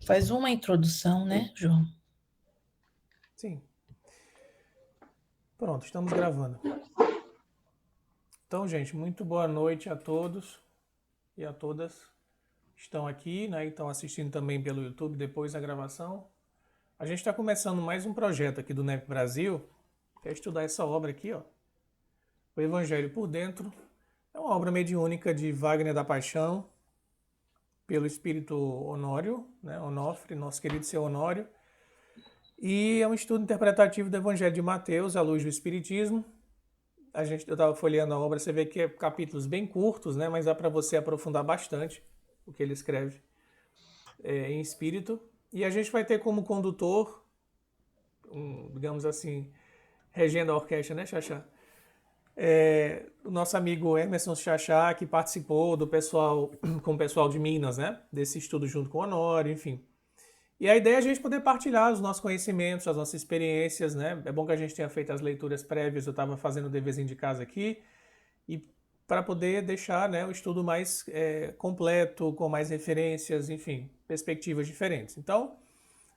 Faz uma introdução, né, João? Sim. Pronto, estamos gravando. Então, gente, muito boa noite a todos e a todas que estão aqui, né? E estão assistindo também pelo YouTube depois da gravação. A gente está começando mais um projeto aqui do NEP Brasil, que é estudar essa obra aqui, ó. O Evangelho por Dentro. É uma obra mediúnica de Wagner da Paixão, pelo espírito Honório, né? Onofre, nosso querido seu Honório. E é um estudo interpretativo do Evangelho de Mateus, à luz do Espiritismo. Eu estava folheando a obra, você vê que é capítulos bem curtos, né? Mas dá para você aprofundar bastante o que ele escreve em espírito. E a gente vai ter como condutor, digamos assim, regendo a orquestra, né, Xaxá? O nosso amigo Emerson Xaxá, que participou do pessoal, com o pessoal de Minas, né? Desse estudo junto com o Honório, enfim. E a ideia é a gente poder partilhar os nossos conhecimentos, as nossas experiências, né? É bom que a gente tenha feito as leituras prévias, eu estava fazendo o deverzinho de casa aqui, e para poder deixar, né, o estudo mais completo, com mais referências, enfim, perspectivas diferentes. Então,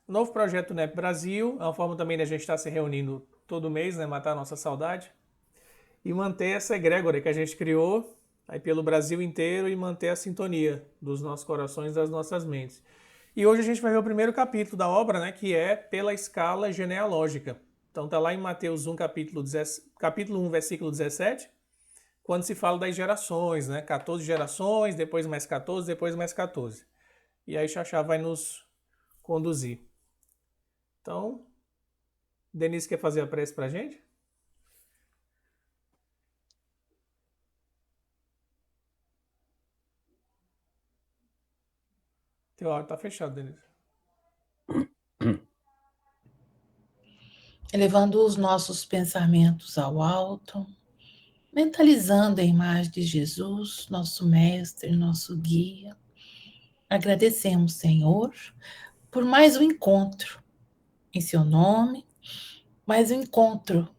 o novo projeto NEP Brasil é uma forma também de a gente estar se reunindo todo mês, né, matar a nossa saudade, e manter essa egrégora que a gente criou aí pelo Brasil inteiro e manter a sintonia dos nossos corações e das nossas mentes. E hoje a gente vai ver o primeiro capítulo da obra, né, que é pela escala genealógica. Então tá lá em Mateus 1, capítulo 1, versículo 17, quando se fala das gerações, né? 14 gerações, depois mais 14, depois mais 14. E aí Xaxá vai nos conduzir. Então, Denise quer fazer a prece pra gente? Teu áudio tá fechado, Denise. Elevando os nossos pensamentos ao alto, mentalizando a imagem de Jesus, nosso mestre, nosso guia. Agradecemos, Senhor, por mais um encontro em seu nome, mais um encontro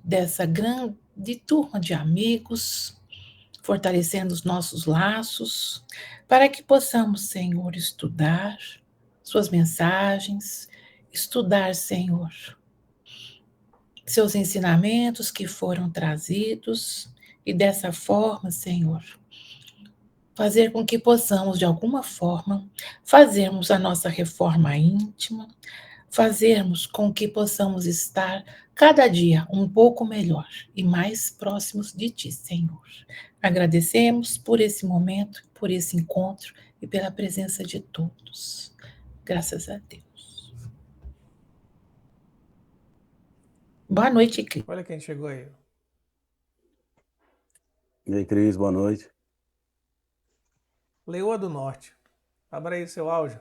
dessa grande turma de amigos, fortalecendo os nossos laços, para que possamos, Senhor, estudar suas mensagens, estudar, Senhor, seus ensinamentos que foram trazidos e dessa forma, Senhor, fazer com que possamos, de alguma forma, fazermos a nossa reforma íntima, fazermos com que possamos estar cada dia um pouco melhor e mais próximos de Ti, Senhor. Agradecemos por esse momento, por esse encontro e pela presença de todos. Graças a Deus. Boa noite, Cris. Olha quem chegou aí. E aí, Cris, boa noite. Leoa do Norte. Abra aí seu áudio.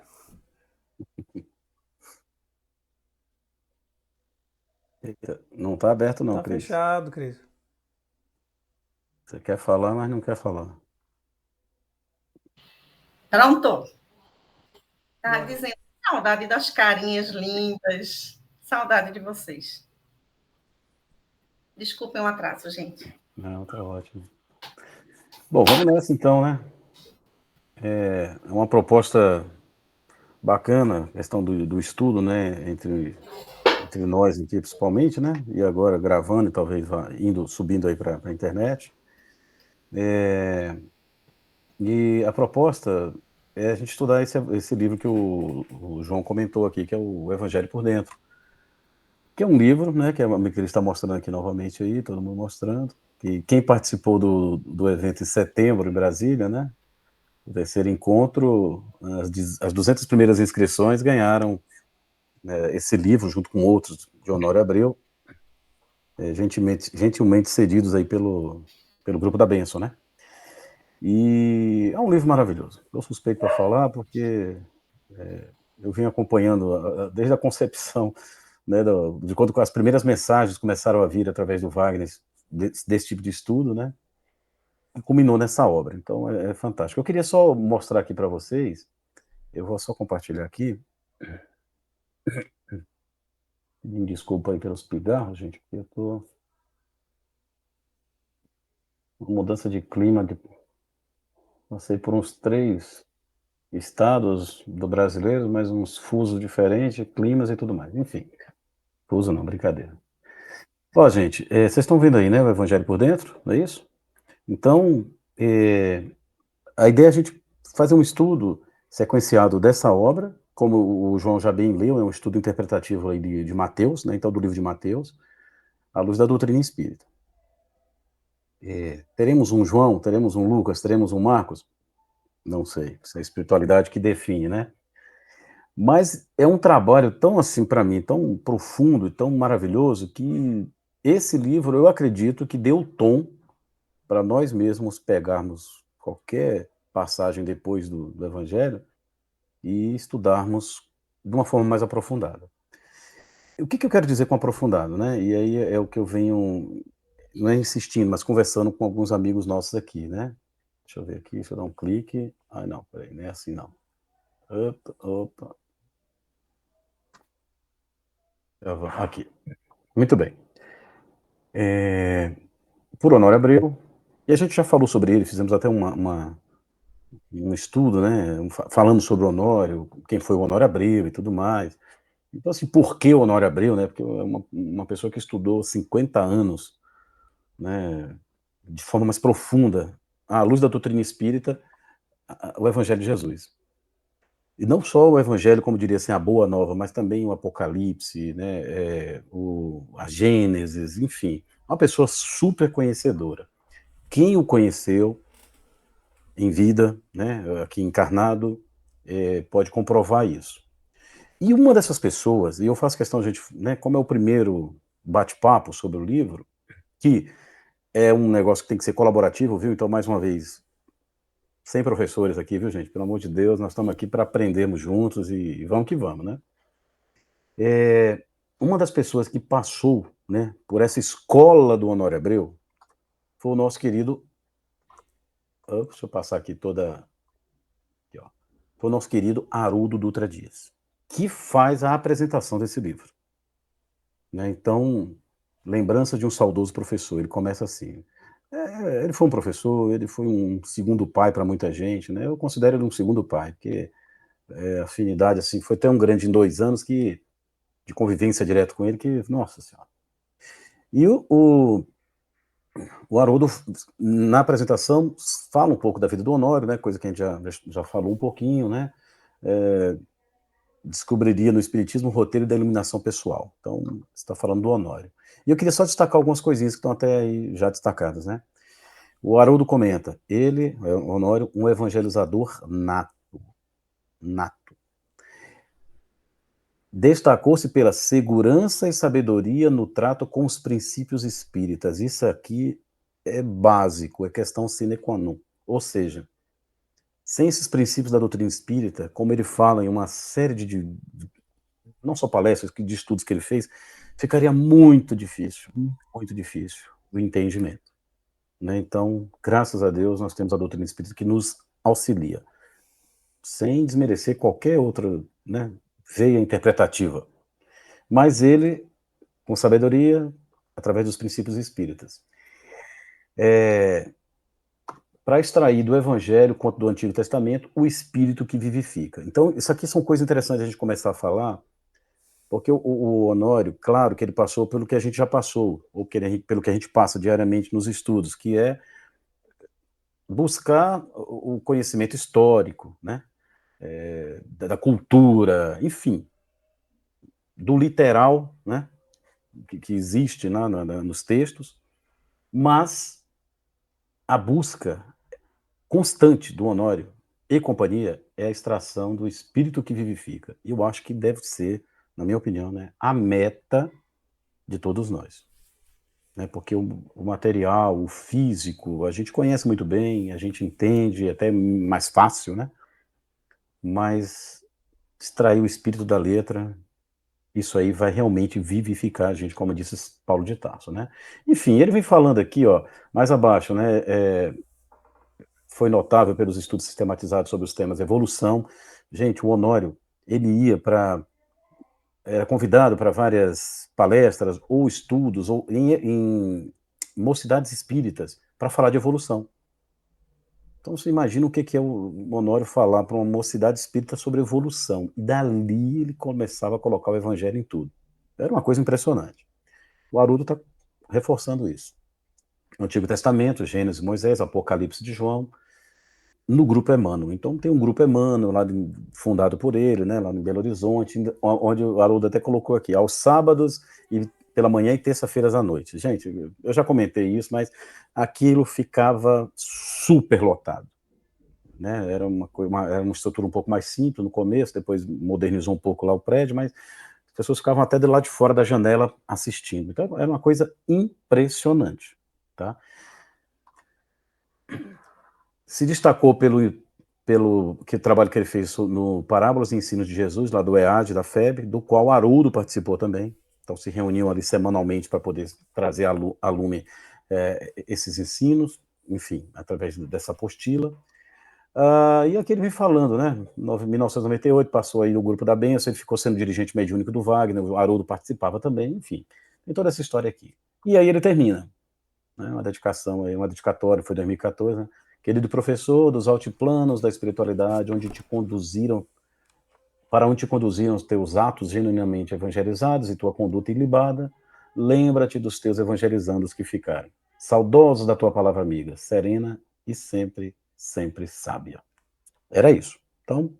Eita, não está aberto não, Tá Cris. fechado, Cris. Você quer falar, mas não quer falar. Pronto. Tá dizendo saudade das carinhas lindas. Saudade de vocês. Desculpem o atraso, gente. Não, tá ótimo. Bom, vamos nessa então, né? É uma proposta bacana, a questão do estudo, né? Entre nós aqui, principalmente, né? E agora gravando e talvez subindo aí para a internet. E a proposta é a gente estudar esse livro que o João comentou aqui, que é o Evangelho por Dentro. Que é um livro, né, que ele está mostrando aqui novamente aí, todo mundo mostrando, que quem participou do evento em setembro em Brasília, né, o terceiro encontro, as 200 primeiras inscrições ganharam esse livro, junto com outros, de Honório Abreu, gentilmente cedidos aí pelo Grupo da Bênção, né. E é um livro maravilhoso. Eu suspeito para falar porque eu vim acompanhando desde a concepção, né, de quando as primeiras mensagens começaram a vir através do Wagner, desse tipo de estudo, né, e culminou nessa obra. Então é fantástico. Eu queria só mostrar aqui para vocês, eu vou só compartilhar aqui. Me desculpa aí pelos pigarros, gente, porque eu tô uma mudança de clima, passei por uns 3 estados do brasileiro, mas uns fusos diferentes, climas e tudo mais. Enfim, fuso não, brincadeira. Ó, gente, vocês estão vendo aí, né, o Evangelho por Dentro, não é isso? Então, a ideia é a gente fazer um estudo sequenciado dessa obra, como o João já bem leu, é um estudo interpretativo aí de Mateus, né, então do livro de Mateus, à luz da doutrina espírita. Teremos um João, teremos um Lucas, teremos um Marcos? Não sei, isso é a espiritualidade que define, né? Mas é um trabalho tão assim, para mim, tão profundo e tão maravilhoso, que esse livro, eu acredito que deu o tom para nós mesmos pegarmos qualquer passagem depois do Evangelho e estudarmos de uma forma mais aprofundada. O que eu quero dizer com aprofundado, né? E aí é o que eu venho, não é insistindo, mas conversando com alguns amigos nossos aqui, né? Deixa eu ver aqui, deixa eu dar um clique. Ah, não, peraí, não é assim não. Opa, opa. Aqui. Muito bem. Por Honório Abreu, e a gente já falou sobre ele, fizemos até um estudo, né? Falando sobre o Honório, quem foi o Honório Abreu e tudo mais. Então, assim, por que o Honório Abreu, né? Porque é uma pessoa que estudou 50 anos, né, de forma mais profunda, à luz da doutrina espírita, o Evangelho de Jesus. E não só o Evangelho, como diria assim, a Boa Nova, mas também o Apocalipse, né, a Gênesis, enfim. Uma pessoa super conhecedora. Quem o conheceu em vida, né, aqui encarnado, pode comprovar isso. E uma dessas pessoas, e eu faço questão, gente, né, como é o primeiro bate-papo sobre o livro, que é um negócio que tem que ser colaborativo, viu? Então, mais uma vez, sem professores aqui, viu, gente? Pelo amor de Deus, nós estamos aqui para aprendermos juntos e vamos que vamos, né? Uma das pessoas que passou, né, por essa escola do Honório Abreu foi o nosso querido. Deixa eu passar aqui toda. Aqui, ó. Foi o nosso querido Haroldo Dutra Dias, que faz a apresentação desse livro. Né? Então, lembrança de um saudoso professor. Ele começa assim. Ele foi um professor, ele foi um segundo pai para muita gente, né? Eu considero ele um segundo pai, porque a afinidade assim foi tão grande em 2 anos que de convivência direto com ele que, nossa senhora. E o Haroldo, na apresentação, fala um pouco da vida do Honório, né? Coisa que a gente já falou um pouquinho, né? Descobriria no Espiritismo o roteiro da iluminação pessoal. Então, você está falando do Honório. E eu queria só destacar algumas coisinhas que estão até aí já destacadas, né? O Haroldo comenta, ele, Honório, um evangelizador nato. Destacou-se pela segurança e sabedoria no trato com os princípios espíritas. Isso aqui é básico, é questão sine qua non. Ou seja, sem esses princípios da doutrina espírita, como ele fala em uma série de não só palestras, de estudos que ele fez, ficaria muito difícil o entendimento. Né? Então, graças a Deus, nós temos a doutrina espírita que nos auxilia, sem desmerecer qualquer outra, né, veia interpretativa. Mas ele, com sabedoria, através dos princípios espíritas. Para extrair do Evangelho, quanto do Antigo Testamento, o Espírito que vivifica. Então, isso aqui são coisas interessantes a gente começar a falar, porque o Honório, claro que ele passou pelo que a gente já passou, ou pelo que a gente passa diariamente nos estudos, que é buscar o conhecimento histórico, né? Da cultura, enfim, do literal, né? Que existe nos textos, mas a busca constante do Honório e companhia é a extração do espírito que vivifica. E eu acho que deve ser, na minha opinião, né, a meta de todos nós. Né? Porque o material, o físico, a gente conhece muito bem, a gente entende, é até mais fácil, né? Mas extrair o espírito da letra, isso aí vai realmente vivificar a gente, como disse Paulo de Tarso, né? Enfim, ele vem falando aqui, ó, mais abaixo, né? Foi notável pelos estudos sistematizados sobre os temas evolução. Gente, o Honório, ele era convidado para várias palestras ou estudos ou em mocidades espíritas para falar de evolução. Então você imagina o que é o Honório falar para uma mocidade espírita sobre evolução. E dali ele começava a colocar o evangelho em tudo. Era uma coisa impressionante. O Haroldo está reforçando isso. No Antigo Testamento, Gênesis, Moisés, Apocalipse de João, no Grupo Emmanuel. Então tem um Grupo Emmanuel lá fundado por ele, né, lá no Belo Horizonte, onde o Haroldo até colocou aqui, aos sábados e pela manhã e terça-feiras à noite. Gente, eu já comentei isso, mas aquilo ficava super lotado. Né? Era uma estrutura um pouco mais simples no começo, depois modernizou um pouco lá o prédio, mas as pessoas ficavam até do lado de fora da janela assistindo. Então era uma coisa impressionante. Tá? Se destacou pelo trabalho que ele fez no Parábolas e Ensinos de Jesus, lá do EAD, da FEB, do qual Haroldo participou também. Então se reuniam ali semanalmente para poder trazer a lume esses ensinos, enfim, através dessa apostila. E aqui ele vem falando, né? Em 1998 passou aí no Grupo da Bênção, ele ficou sendo dirigente mediúnico do Wagner, o Haroldo participava também, enfim. Tem toda essa história aqui. E aí ele termina, né? Uma dedicação aí, uma dedicatória, foi em 2014, né? Querido professor dos altiplanos da espiritualidade, para onde te conduziram os teus atos genuinamente evangelizados e tua conduta ilibada, lembra-te dos teus evangelizandos que ficaram. Saudosos da tua palavra amiga, serena e sempre, sempre sábia. Era isso. Então,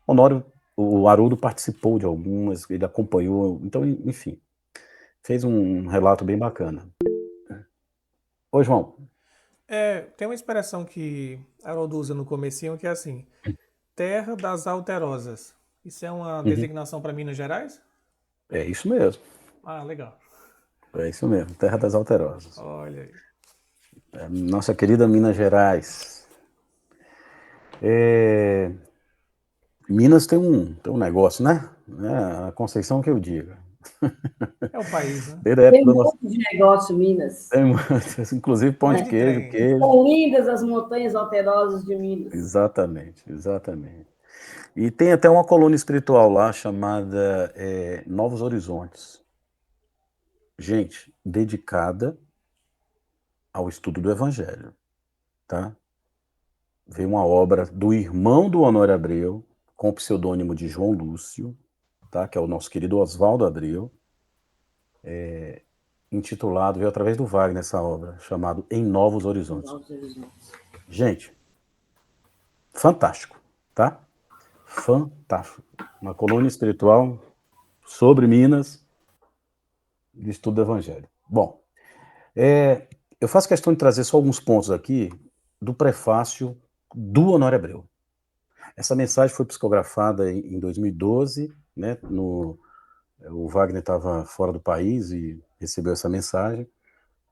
Honório, o Haroldo participou de algumas, ele acompanhou, então, enfim, fez um relato bem bacana. Oi, João. Tem uma expressão que Haroldo usa no comecinho que é assim, terra das alterosas. Isso é uma designação para Minas Gerais? É isso mesmo. Ah, legal. É isso mesmo, Terra das Alterosas. Olha aí. Nossa querida Minas Gerais. Minas tem um negócio, né? A Conceição que eu diga. É o país, né? Desde a Tem época do um nosso... monte de negócio, Minas. Tem muitas, inclusive pão de queijo, queijo. São lindas as montanhas alterosas de Minas. Exatamente, exatamente. E tem até uma colônia espiritual lá chamada Novos Horizontes. Gente, dedicada ao estudo do Evangelho, tá? Veio uma obra do irmão do Honório Abreu, com o pseudônimo de João Lúcio, tá? Que é o nosso querido Oswaldo Abreu, intitulado, veio através do Wagner essa obra, chamado Em Novos Horizontes. Gente, fantástico, tá? Fantástico. Uma colônia espiritual sobre Minas, de estudo do Evangelho. Bom, eu faço questão de trazer só alguns pontos aqui do prefácio do Honório Abreu. Essa mensagem foi psicografada em 2012, né? O Wagner estava fora do país e recebeu essa mensagem,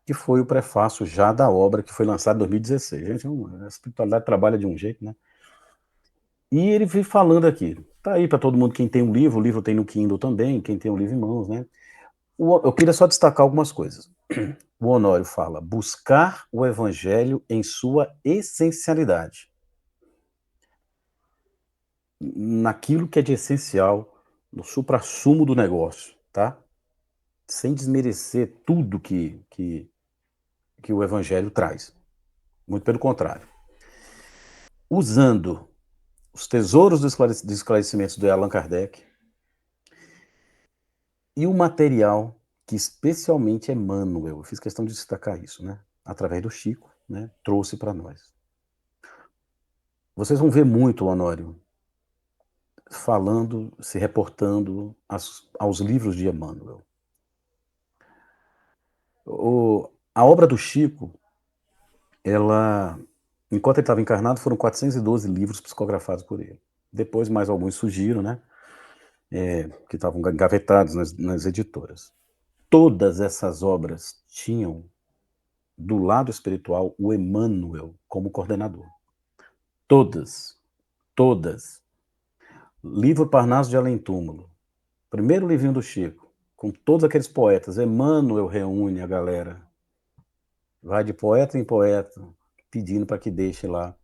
que foi o prefácio já da obra que foi lançada em 2016. Gente, a espiritualidade trabalha de um jeito, né? E ele vem falando aqui, tá aí para todo mundo, quem tem um livro, o livro tem no Kindle também, quem tem um livro em mãos, né? Eu queria só destacar algumas coisas. O Honório fala, buscar o evangelho em sua essencialidade. Naquilo que é de essencial, no suprassumo do negócio, tá? Sem desmerecer tudo que o evangelho traz. Muito pelo contrário. Usando os tesouros dos esclarecimentos de Allan Kardec e o material que especialmente Emmanuel, eu fiz questão de destacar isso, né? Através do Chico, né? Trouxe para nós. Vocês vão ver muito o Honório falando, se reportando aos livros de Emmanuel. A obra do Chico, enquanto ele estava encarnado, foram 412 livros psicografados por ele. Depois mais alguns surgiram, né? Que estavam engavetados nas editoras. Todas essas obras tinham, do lado espiritual, o Emmanuel como coordenador. Todas. Livro Parnaso de Além Túmulo. Primeiro livrinho do Chico, com todos aqueles poetas. Emmanuel reúne a galera. Vai de poeta em poeta, pedindo para que deixe lá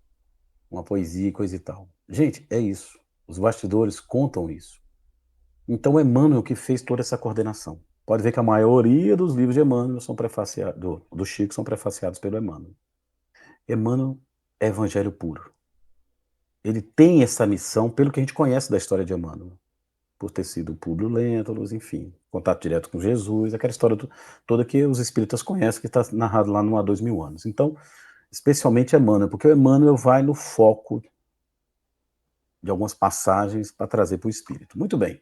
uma poesia e coisa e tal. Gente, é isso. Os bastidores contam isso. Então, Emmanuel que fez toda essa coordenação. Pode ver que a maioria dos livros de Emmanuel são prefaciados, do Chico são prefaciados pelo Emmanuel. Emmanuel é evangelho puro. Ele tem essa missão pelo que a gente conhece da história de Emmanuel, por ter sido Públio Lentulus, enfim, contato direto com Jesus, aquela história toda que os espíritas conhecem, que está narrado lá no há 2000 anos. Então, especialmente Emmanuel, porque o Emmanuel vai no foco de algumas passagens para trazer para o espírito. Muito bem.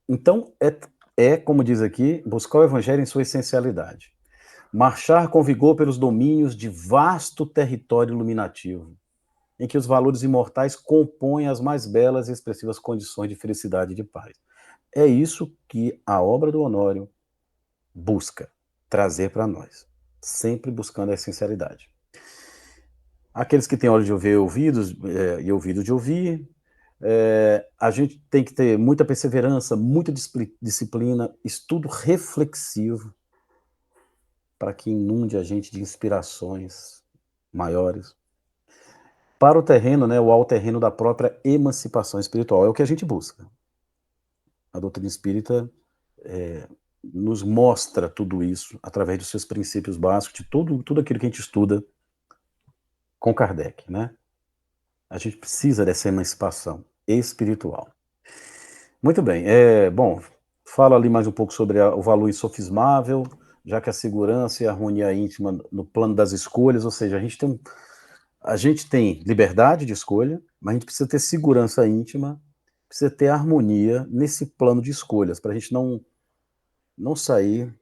Então, como diz aqui, buscar o evangelho em sua essencialidade. Marchar com vigor pelos domínios de vasto território iluminativo, em que os valores imortais compõem as mais belas e expressivas condições de felicidade e de paz. É isso que a obra do Honório busca trazer para nós, sempre buscando a essencialidade. Aqueles que têm olhos de ver ouvidos, e ouvidos de ouvir, a gente tem que ter muita perseverança, muita disciplina, estudo reflexivo, para que inunde a gente de inspirações maiores. Para o terreno, né, o alto terreno da própria emancipação espiritual, é o que a gente busca. A doutrina espírita nos mostra tudo isso através dos seus princípios básicos, de tudo aquilo que a gente estuda com Kardec, né? A gente precisa dessa emancipação espiritual. Muito bem, bom, fala ali mais um pouco sobre o valor insofismável, já que a segurança e a harmonia íntima no plano das escolhas, ou seja, a gente tem liberdade de escolha, mas a gente precisa ter segurança íntima, precisa ter harmonia nesse plano de escolhas, para a gente não sair,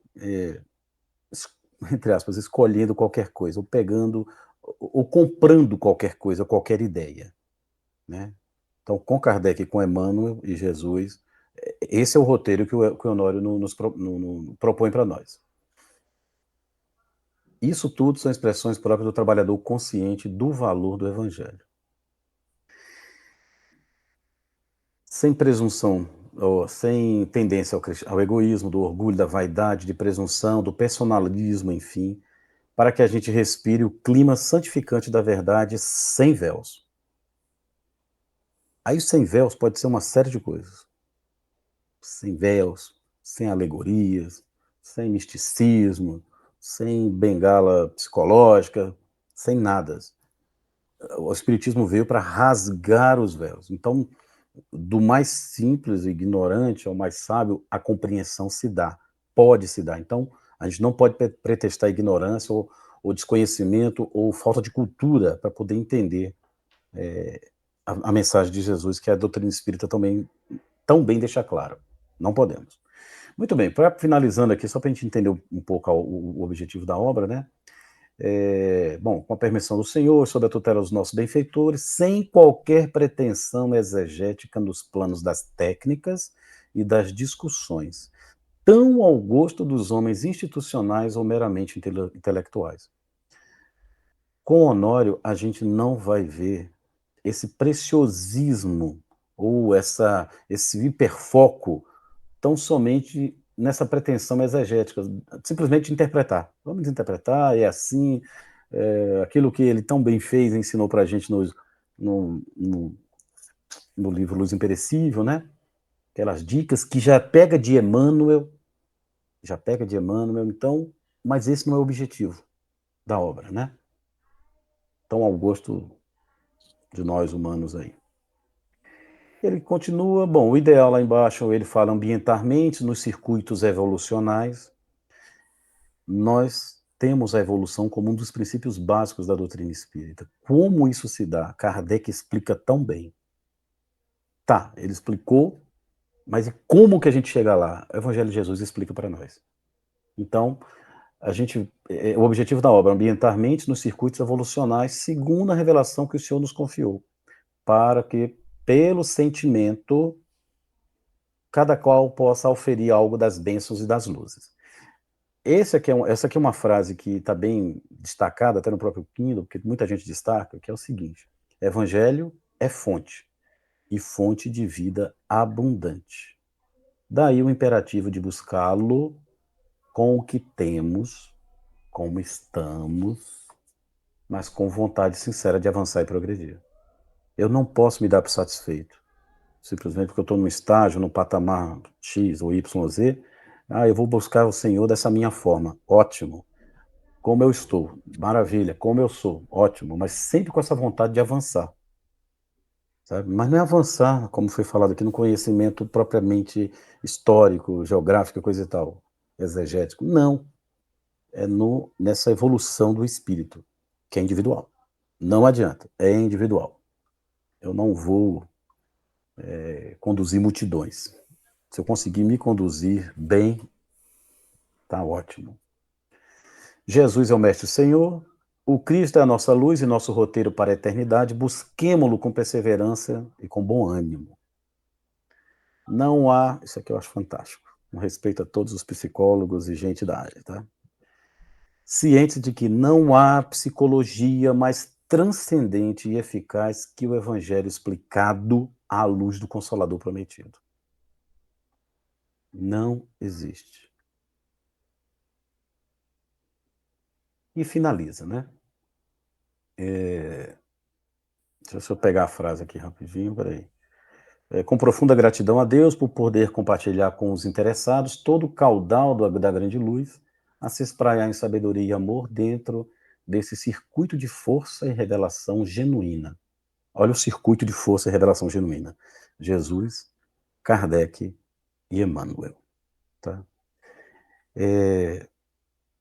entre aspas, escolhendo qualquer coisa, ou pegando, ou comprando qualquer coisa, qualquer ideia, né? Então, com Kardec, com Emmanuel e Jesus, esse é o roteiro que o Honório nos propõe para nós. Isso tudo são expressões próprias do trabalhador consciente do valor do Evangelho. Sem presunção, ou sem tendência ao egoísmo, do orgulho, da vaidade, de presunção, do personalismo, enfim, para que a gente respire o clima santificante da verdade sem véus. Aí, sem véus, pode ser uma série de coisas. Sem véus, sem alegorias, sem misticismo, sem bengala psicológica, sem nada. O Espiritismo veio para rasgar os véus. Então, do mais simples e ignorante ao mais sábio, a compreensão se dá, pode se dar. Então, a gente não pode pretextar ignorância ou desconhecimento ou falta de cultura para poder entender a mensagem de Jesus, que a doutrina espírita também tão bem deixa claro. Não podemos. Muito bem, finalizando aqui, só para a gente entender um pouco o objetivo da obra, né? Bom, com a permissão do Senhor, sob a tutela dos nossos benfeitores, sem qualquer pretensão exegética nos planos das técnicas e das discussões, tão ao gosto dos homens institucionais ou meramente intelectuais. Com Honório, a gente não vai ver esse preciosismo ou esse hiperfoco tão somente nessa pretensão exegética, simplesmente interpretar. Vamos interpretar, é assim, aquilo que ele tão bem fez, ensinou para a gente no livro Luz Imperecível, né? Aquelas dicas que já pega de Emmanuel, então, mas esse não é o objetivo da obra, né? Então, ao gosto de nós humanos aí. Ele continua, bom, o ideal lá embaixo, ele fala ambientalmente, nos circuitos evolucionais, nós temos a evolução como um dos princípios básicos da doutrina espírita. Como isso se dá? Kardec explica tão bem. Tá, ele explicou, mas e como que a gente chega lá? O Evangelho de Jesus explica para nós. Então, o objetivo da obra, ambientalmente nos circuitos evolucionais, segundo a revelação que o Senhor nos confiou, para que, pelo sentimento, cada qual possa oferir algo das bênçãos e das luzes. Essa aqui é uma frase que está bem destacada, até no próprio Kindle, porque muita gente destaca, que é o seguinte: Evangelho é fonte, e fonte de vida abundante. Daí o imperativo de buscá-lo com o que temos, como estamos, mas com vontade sincera de avançar e progredir. Eu não posso me dar por satisfeito, simplesmente porque eu estou num estágio, num patamar X ou YZ, eu vou buscar o Senhor dessa minha forma. Ótimo. como eu estou, maravilha, como eu sou, ótimo, mas sempre com essa vontade de avançar, sabe? Mas não é avançar, como foi falado aqui, no conhecimento propriamente histórico, geográfico, coisa e tal, exegético, não, é nessa evolução do espírito, que é individual. Não adianta, é individual. Eu não vou conduzir multidões. Se eu conseguir me conduzir bem, tá ótimo. Jesus é o Mestre Senhor, o Cristo é a nossa luz e nosso roteiro para a eternidade, busquemo-lo com perseverança e com bom ânimo. Não há, isso aqui eu acho fantástico, com respeito a todos os psicólogos e gente da área, tá? Ciente de que não há psicologia mais transcendente e eficaz que o Evangelho explicado à luz do Consolador prometido. Não existe. E finaliza, né? Deixa eu pegar a frase aqui rapidinho, peraí. Com profunda gratidão a Deus por poder compartilhar com os interessados todo o caudal da grande luz, a se espraiar em sabedoria e amor dentro desse circuito de força e revelação genuína. Olha o circuito de força e revelação genuína. Jesus, Kardec e Emmanuel. Tá?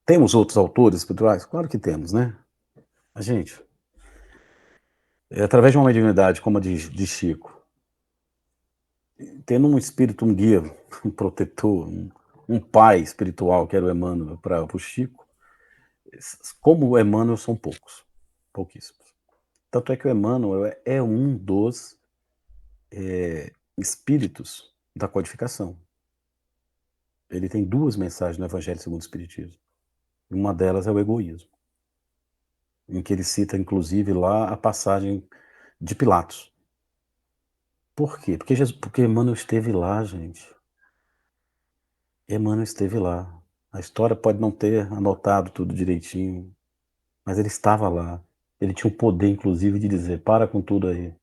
Temos outros autores espirituais? Claro que temos, né? A gente, através de uma mediunidade como a de Chico, tendo um espírito, um guia, um protetor, um pai espiritual, que era o Emmanuel, para o Chico, como o Emmanuel são pouquíssimos. Tanto é que o Emmanuel é um dos espíritos da codificação. Ele tem 2 mensagens no Evangelho segundo o Espiritismo. Uma delas é o egoísmo, em que ele cita, inclusive, lá a passagem de Pilatos. Por quê? Porque Emmanuel esteve lá, gente. Emmanuel esteve lá. A história pode não ter anotado tudo direitinho, mas ele estava lá. Ele tinha o poder, inclusive, de dizer: para com tudo aí.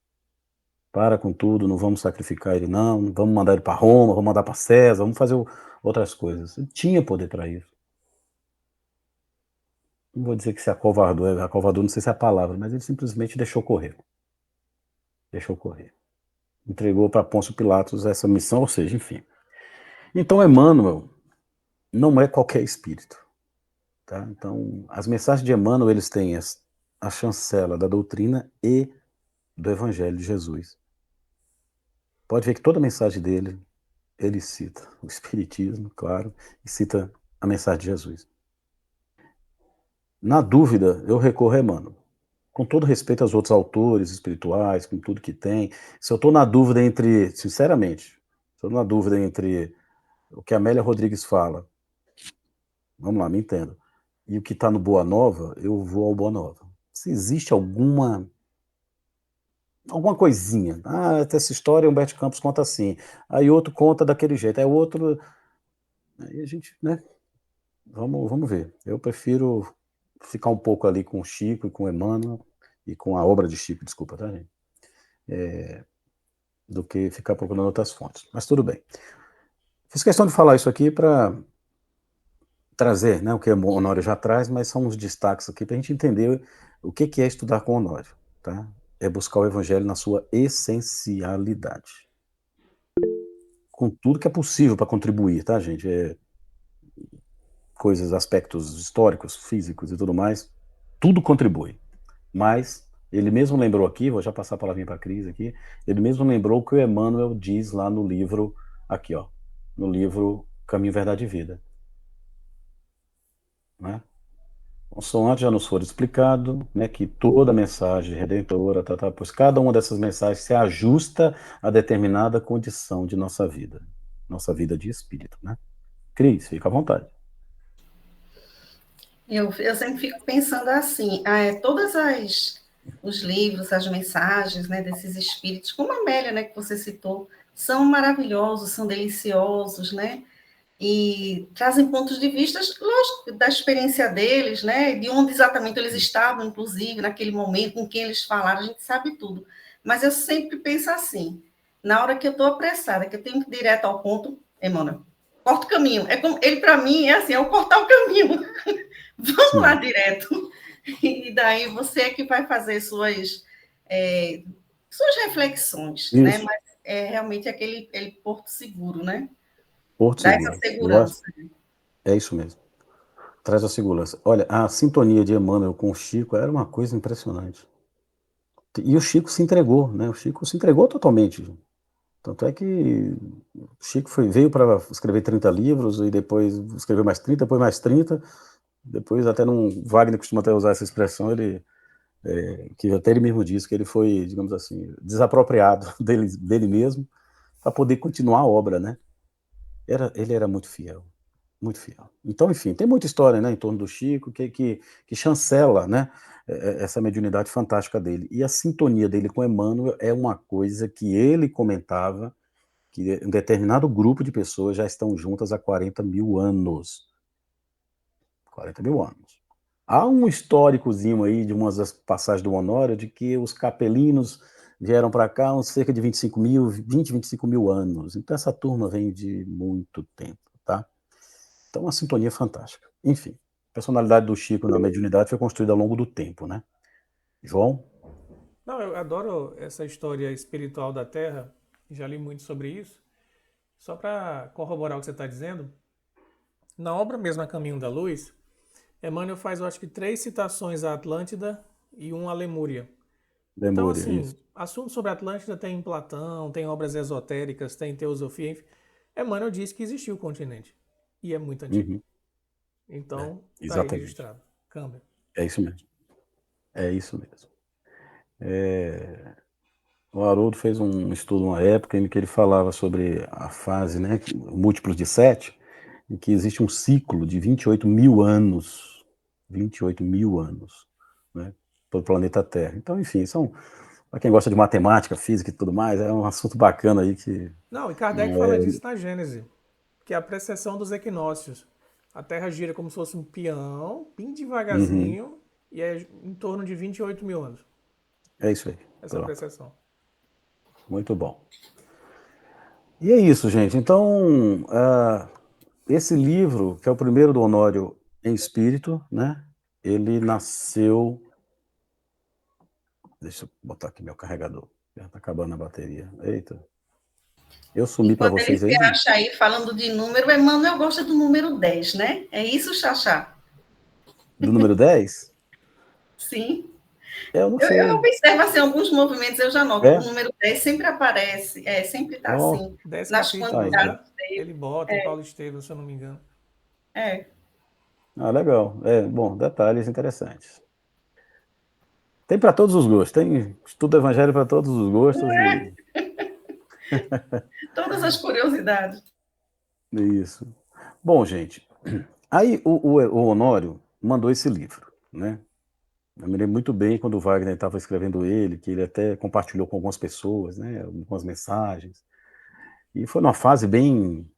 Para com tudo, não vamos sacrificar ele, não vamos mandar ele para Roma, vamos mandar para César, vamos fazer outras coisas. Ele tinha poder para isso. Não vou dizer que se acovardou, não sei se é a palavra, mas ele simplesmente deixou correr. Deixou correr. Entregou para Pôncio Pilatos essa missão, ou seja, enfim. Então, Emmanuel não é qualquer espírito. Tá? Então, as mensagens de Emmanuel, eles têm a chancela da doutrina e do Evangelho de Jesus. Pode ver que toda a mensagem dele, ele cita o Espiritismo, claro, e cita a mensagem de Jesus. Na dúvida, eu recorro a Emmanuel. Com todo respeito aos outros autores espirituais, com tudo que tem, se eu estou na dúvida sinceramente, se eu estou na dúvida entre o que a Amélia Rodrigues fala, vamos lá, me entenda, e o que está no Boa Nova, eu vou ao Boa Nova. Se existe alguma coisinha, essa história Humberto Campos conta assim, aí outro conta daquele jeito, aí outro, aí a gente, né, vamos ver. Eu prefiro ficar um pouco ali com o Chico e com o Emmanuel, e com a obra de Chico, desculpa, tá, gente? Do que ficar procurando outras fontes. Mas tudo bem. Fiz questão de falar isso aqui para trazer, né, o que o Honório já traz, mas são uns destaques aqui para a gente entender o que é estudar com o Honório, tá? É buscar o Evangelho na sua essencialidade. Com tudo que é possível para contribuir, tá, gente? Coisas, aspectos históricos, físicos e tudo mais, tudo contribui. Mas ele mesmo lembrou aqui, vou já passar a palavrinha para a Cris aqui, ele mesmo lembrou o que o Emmanuel diz lá no livro, aqui ó, no livro Caminho, Verdade e Vida. Né? Consoante já nos for explicado, né, que toda mensagem redentora, pois cada uma dessas mensagens se ajusta a determinada condição de nossa vida de espírito. Né? Cris, fica à vontade. Eu sempre fico pensando assim, todas os livros, as mensagens, né, desses espíritos, como a Amélia, né, que você citou, são maravilhosos, são deliciosos, né, e trazem pontos de vista, lógico, da experiência deles, né, de onde exatamente eles estavam, inclusive, naquele momento, com quem eles falaram, a gente sabe tudo. Mas eu sempre penso assim, na hora que eu estou apressada, que eu tenho que ir direto ao ponto, Emmanuel, corta o caminho. É como, ele, para mim, é assim, é o cortar o caminho. Vamos Sim. lá direto. E daí você é que vai fazer suas reflexões, né? Isso, Mas é realmente aquele porto seguro, né? Porto Dá essa Seguro. Eu acho, segurança. é isso mesmo. Traz a segurança. Olha, a sintonia de Emmanuel com o Chico era uma coisa impressionante. E o Chico se entregou, né? O Chico se entregou totalmente. Tanto é que o Chico veio para escrever 30 livros e depois escreveu mais 30, depois mais 30. Depois até Wagner costuma até usar essa expressão, que até ele mesmo disse que ele foi, digamos assim, desapropriado dele mesmo para poder continuar a obra, né? Ele era muito fiel. Muito fiel. Então, enfim, tem muita história, né, em torno do Chico que chancela, né, essa mediunidade fantástica dele. E a sintonia dele com Emmanuel é uma coisa que ele comentava, que um determinado grupo de pessoas já estão juntas há 40 mil anos. 40 mil anos. Há um históricozinho aí de umas das passagens do Honório de que os capelinos vieram para cá uns cerca de 25 mil anos. Então essa turma vem de muito tempo, tá? Então, uma sintonia fantástica. Enfim, a personalidade do Chico na mediunidade foi construída ao longo do tempo, né? João? Não, eu adoro essa história espiritual da Terra, já li muito sobre isso. Só para corroborar o que você está dizendo, na obra mesmo A Caminho da Luz, Emmanuel faz, eu acho que 3 citações à Atlântida e 1 à Lemúria. Então, Lemúria, assim, isso. assunto sobre a Atlântida tem em Platão, tem obras esotéricas, tem teosofia, enfim. Emmanuel diz que existiu o continente. E é muito antigo. Uhum. Então, tá aí Exatamente. registrado. Câmbio. É isso mesmo. É isso mesmo. O Haroldo fez um estudo uma época em que ele falava sobre a fase, né, múltiplos de 7, em que existe um ciclo de 28 mil anos, 28 mil anos, né, para o planeta Terra. Então, enfim, para quem gosta de matemática, física e tudo mais, é um assunto bacana aí que Não, e Kardec não fala é... disso na Gênese, que é a precessão dos equinócios. A Terra gira como se fosse um peão, bem Uhum. devagarzinho, e é em torno de 28 mil anos, É isso aí. essa Pronto. precessão. Muito bom. E é isso, gente. Então, esse livro, que é o primeiro do Honório em espírito, né? Ele nasceu. Deixa eu botar aqui meu carregador. Já tá acabando a bateria. Eita. Eu sumi para Enquanto ele vocês aí, se gente. acha aí falando de número, Emmanuel gosta do número 10, né? É isso, Xaxá? Do número 10? Sim. Eu não Eu sei. observo assim, alguns movimentos, eu já noto, o É? número 10 sempre aparece, sempre está Ó, assim, 10 nas tá, capítulos, né? então. quantidades dele. Ele bota em Paulo Estevam, se eu não me engano. É. Legal. Bom, detalhes interessantes. Tem para todos os gostos. Tem estudo evangelho para todos os gostos e Todas as curiosidades. isso. Bom, gente, aí o Honório mandou esse livro, né? Eu me lembro muito bem quando o Wagner estava escrevendo ele, que ele até compartilhou com algumas pessoas, né? Algumas mensagens. E foi numa fase bem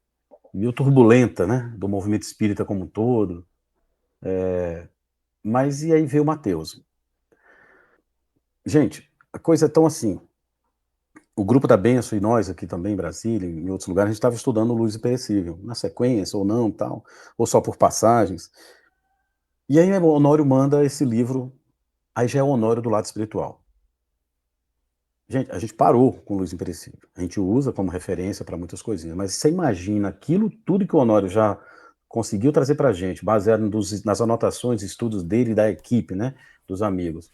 meio turbulenta, né? Do movimento espírita como um todo. Mas e aí veio o Mateus. Gente, a coisa é tão assim. O grupo da Benção e nós aqui também em Brasília, em outros lugares, a gente estava estudando Luz Imperecível, na sequência ou não, tal, ou só por passagens. E aí o Honório manda esse livro, aí já é o Honório do lado espiritual. Gente, a gente parou com Luz Imperecível. A gente usa como referência para muitas coisinhas, mas você imagina aquilo tudo que o Honório já conseguiu trazer para a gente, baseado nas anotações, estudos dele e da equipe, né, dos amigos,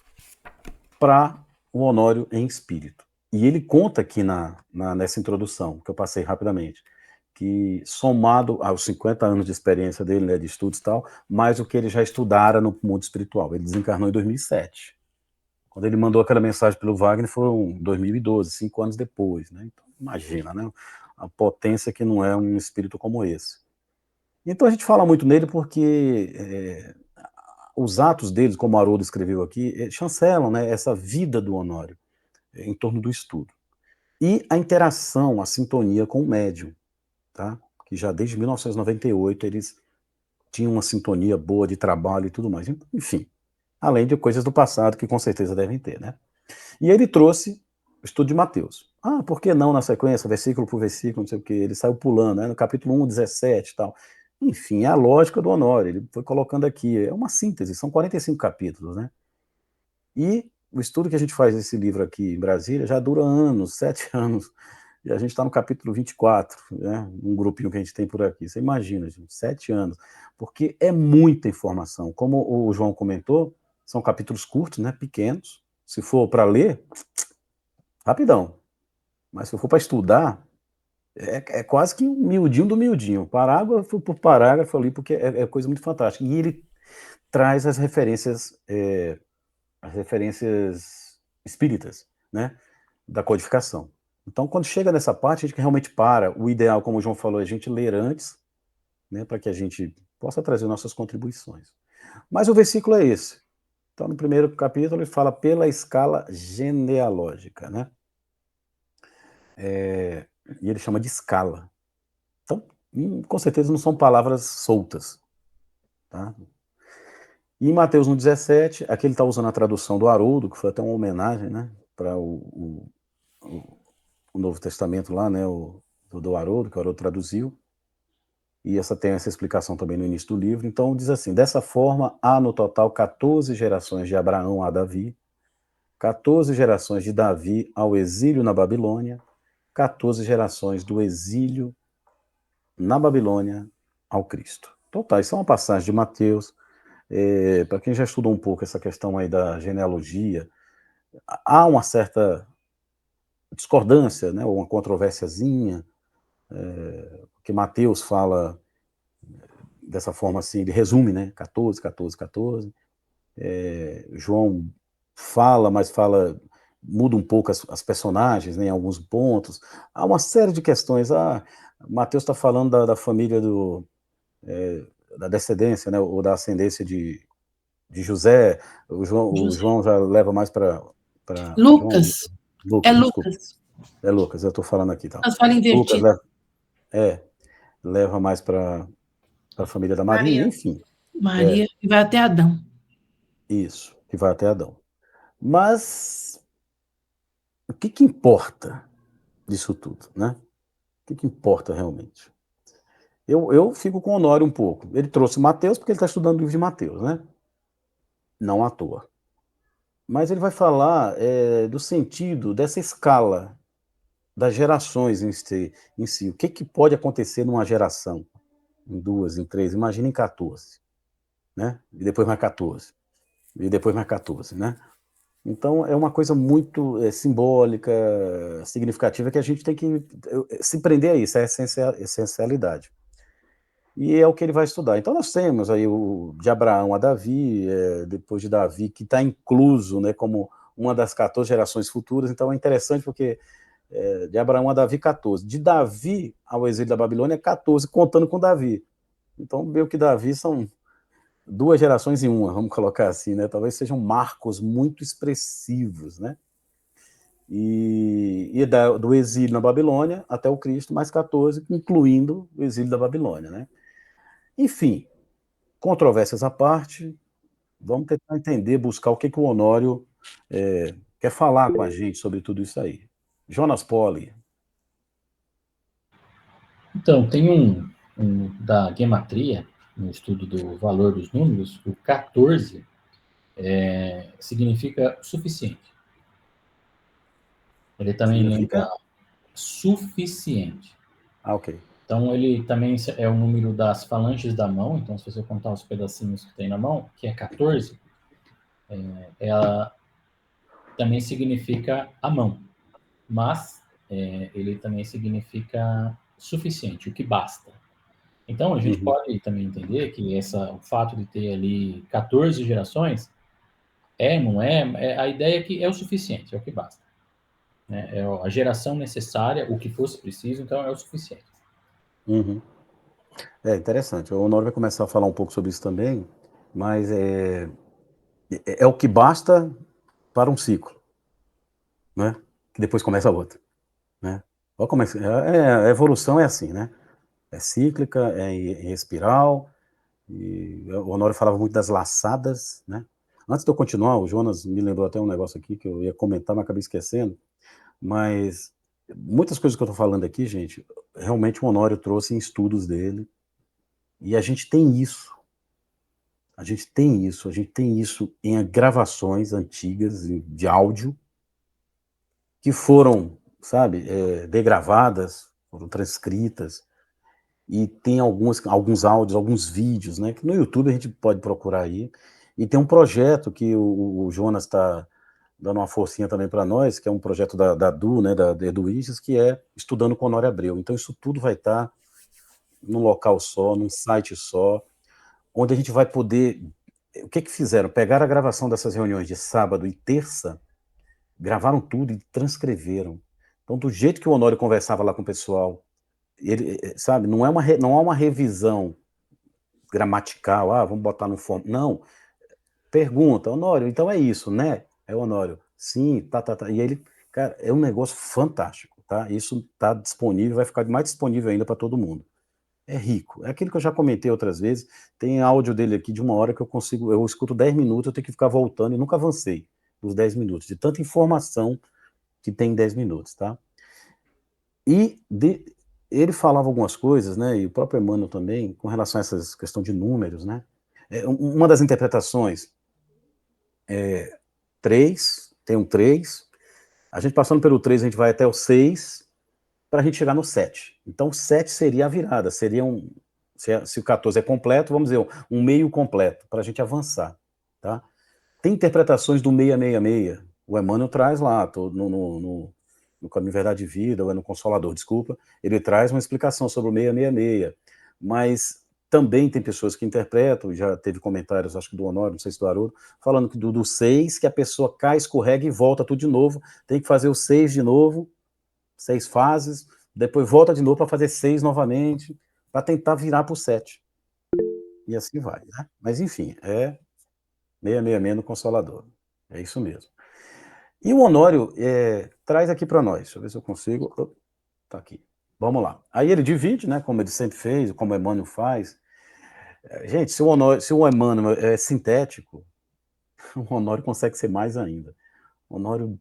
para o Honório em espírito. E ele conta aqui nessa introdução, que eu passei rapidamente, que somado aos 50 anos de experiência dele, né, de estudos e tal, mais o que ele já estudara no mundo espiritual. Ele desencarnou em 2007. Quando ele mandou aquela mensagem pelo Wagner foram 2012, 5 anos depois, né? Então, imagina, né? A potência que não é um espírito como esse. Então a gente fala muito nele porque os atos dele, como o Haroldo escreveu aqui, chancelam, né, essa vida do Honório em torno do estudo. E a interação, a sintonia com o médium, tá? Que já desde 1998 eles tinham uma sintonia boa de trabalho e tudo mais. Enfim, além de coisas do passado que com certeza devem ter, né? E ele trouxe o estudo de Mateus. por que não na sequência, versículo por versículo, não sei o quê, ele saiu pulando, né, no capítulo 1, 17 e tal. Enfim, é a lógica do Honório, ele foi colocando aqui, é uma síntese, são 45 capítulos, né? E o estudo que a gente faz desse livro aqui em Brasília já dura anos, 7 anos, e a gente está no capítulo 24, né? Um grupinho que a gente tem por aqui. Você imagina, gente, 7 anos, porque é muita informação. Como o João comentou, são capítulos curtos, né? Pequenos. Se for para ler, rapidão. Mas se for para estudar, é quase que um miudinho do miudinho. Parágrafo por parágrafo ali, porque é coisa muito fantástica. E ele traz as referências espíritas, né? Da codificação. Então, quando chega nessa parte, a gente realmente para. O ideal, como o João falou, é a gente ler antes, né, para que a gente possa trazer nossas contribuições. Mas o versículo é esse. Então, no primeiro capítulo, ele fala pela escala genealógica, né? E ele chama de escala. Então, com certeza não são palavras soltas, tá? E em Mateus 1,17, aqui ele está usando a tradução do Haroldo, que foi até uma homenagem, né, para o Novo Testamento lá, né, do Haroldo, que o Haroldo traduziu, e tem essa explicação também no início do livro. Então diz assim: dessa forma, há no total 14 gerações de Abraão a Davi, 14 gerações de Davi ao exílio na Babilônia, 14 gerações do exílio na Babilônia ao Cristo. Então tá, isso é uma passagem de Mateus. Para quem já estudou um pouco essa questão aí da genealogia, há uma certa discordância, né, ou uma controvérsiazinha, que Mateus fala dessa forma assim, ele resume, né, 14, 14, 14. João fala, mas muda um pouco as personagens, né, em alguns pontos. Há uma série de questões. Mateus está falando da família da descendência, né, ou da ascendência de José. O João já leva mais para Lucas, é Lucas, desculpa. Lucas. É Lucas, eu estou falando aqui, tá? Nós fala Lucas invertido. leva mais para a família da Maria, Maria. enfim. Maria, e vai até Adão. Isso, que vai até Adão. Mas o que importa disso tudo, né? O que importa realmente? Eu fico com o Honório um pouco. Ele trouxe Mateus porque ele está estudando o livro de Mateus, né? Não à toa. Mas ele vai falar do sentido dessa escala das gerações em si. O que pode acontecer numa geração? Em 2, em 3, imagina em 14, né? E depois mais 14. E depois mais 14, né? Então, é uma coisa muito simbólica, significativa, que a gente tem que se prender a isso, é a essencialidade. E é o que ele vai estudar. Então, nós temos aí de Abraão a Davi, depois de Davi, que está incluso, né, como uma das 14 gerações futuras. Então, é interessante porque de Abraão a Davi, 14. De Davi ao exílio da Babilônia, 14, contando com Davi. Então, meio que Davi são 2 gerações em uma, vamos colocar assim, né? Talvez sejam marcos muito expressivos, né? E do exílio na Babilônia até o Cristo, mais 14, incluindo o exílio da Babilônia, né? Enfim, controvérsias à parte, vamos tentar entender, buscar o que o Honório quer falar com a gente sobre tudo isso aí. Jonas Poli. Então, tem um da gematria, no estudo do valor dos números, o 14 significa suficiente. Ele também lembra suficiente. Ok. Então, ele também é o número das falanges da mão. Então, se você contar os pedacinhos que tem na mão, que é 14, ela também significa a mão. Mas ele também significa suficiente, o que basta. Então, a gente pode também entender que o fato de ter ali 14 gerações, não é, a ideia é que é o suficiente, é o que basta. Né? É a geração necessária, o que fosse preciso, então é o suficiente. Uhum. É interessante. O Honório vai começar a falar um pouco sobre isso também, mas é o que basta para um ciclo, né? Que depois começa outro, né? Olha como a evolução é assim, né? É cíclica, é em espiral, e o Honório falava muito das laçadas, né? Antes de eu continuar, o Jonas me lembrou até um negócio aqui que eu ia comentar, mas acabei esquecendo, mas muitas coisas que eu estou falando aqui, gente, realmente o Honório trouxe em estudos dele, e a gente tem isso. A gente tem isso em gravações antigas de áudio, que foram, sabe, degravadas, foram transcritas, e tem alguns áudios, alguns vídeos, né, que no YouTube a gente pode procurar aí, e tem um projeto que o Jonas está dando uma forcinha também para nós, que é um projeto da Du, né, da Eduíges, que é Estudando com Honório Abreu. Então isso tudo vai estar num local só, num site só, onde a gente vai poder... O que que fizeram? Pegaram a gravação dessas reuniões de sábado e terça, gravaram tudo e transcreveram. Então, do jeito que o Honório conversava lá com o pessoal, ele, sabe, não é uma revisão gramatical, vamos botar no forma. Não. Pergunta, Honório, então é isso, né? É o Honório, sim, tá. E ele, cara, é um negócio fantástico, tá? Isso tá disponível, vai ficar mais disponível ainda para todo mundo. É rico. É aquilo que eu já comentei outras vezes. Tem áudio dele aqui de 1 hora que eu escuto 10 minutos, eu tenho que ficar voltando e nunca avancei nos 10 minutos, de tanta informação que tem em 10 minutos, tá? E ele falava algumas coisas, né, e o próprio Emmanuel também, com relação a essa questão de números, né? Uma das interpretações é 3, tem um 3, a gente passando pelo 3, a gente vai até o 6, para a gente chegar no 7. Então, o 7 seria a virada, seria se o 14 é completo, vamos dizer, um meio completo, para a gente avançar, tá? Tem interpretações do 666, o Emmanuel traz lá, no Caminho Verdade e Vida, ou no Consolador, desculpa, ele traz uma explicação sobre o 666, mas também tem pessoas que interpretam, já teve comentários, acho que do Honório, não sei se do Haroldo, falando que do 6, que a pessoa cai, escorrega e volta tudo de novo, tem que fazer o 6 de novo, 6 fases, depois volta de novo para fazer 6 novamente, para tentar virar para o 7. E assim vai, né? Mas enfim, 666 no Consolador. É isso mesmo. E o Honório traz aqui para nós, deixa eu ver se eu consigo. Tá aqui. Vamos lá. Aí ele divide, né, como ele sempre fez, como o Emmanuel faz. Gente, se o Emmanuel é sintético, o Honório consegue ser mais ainda. O Honório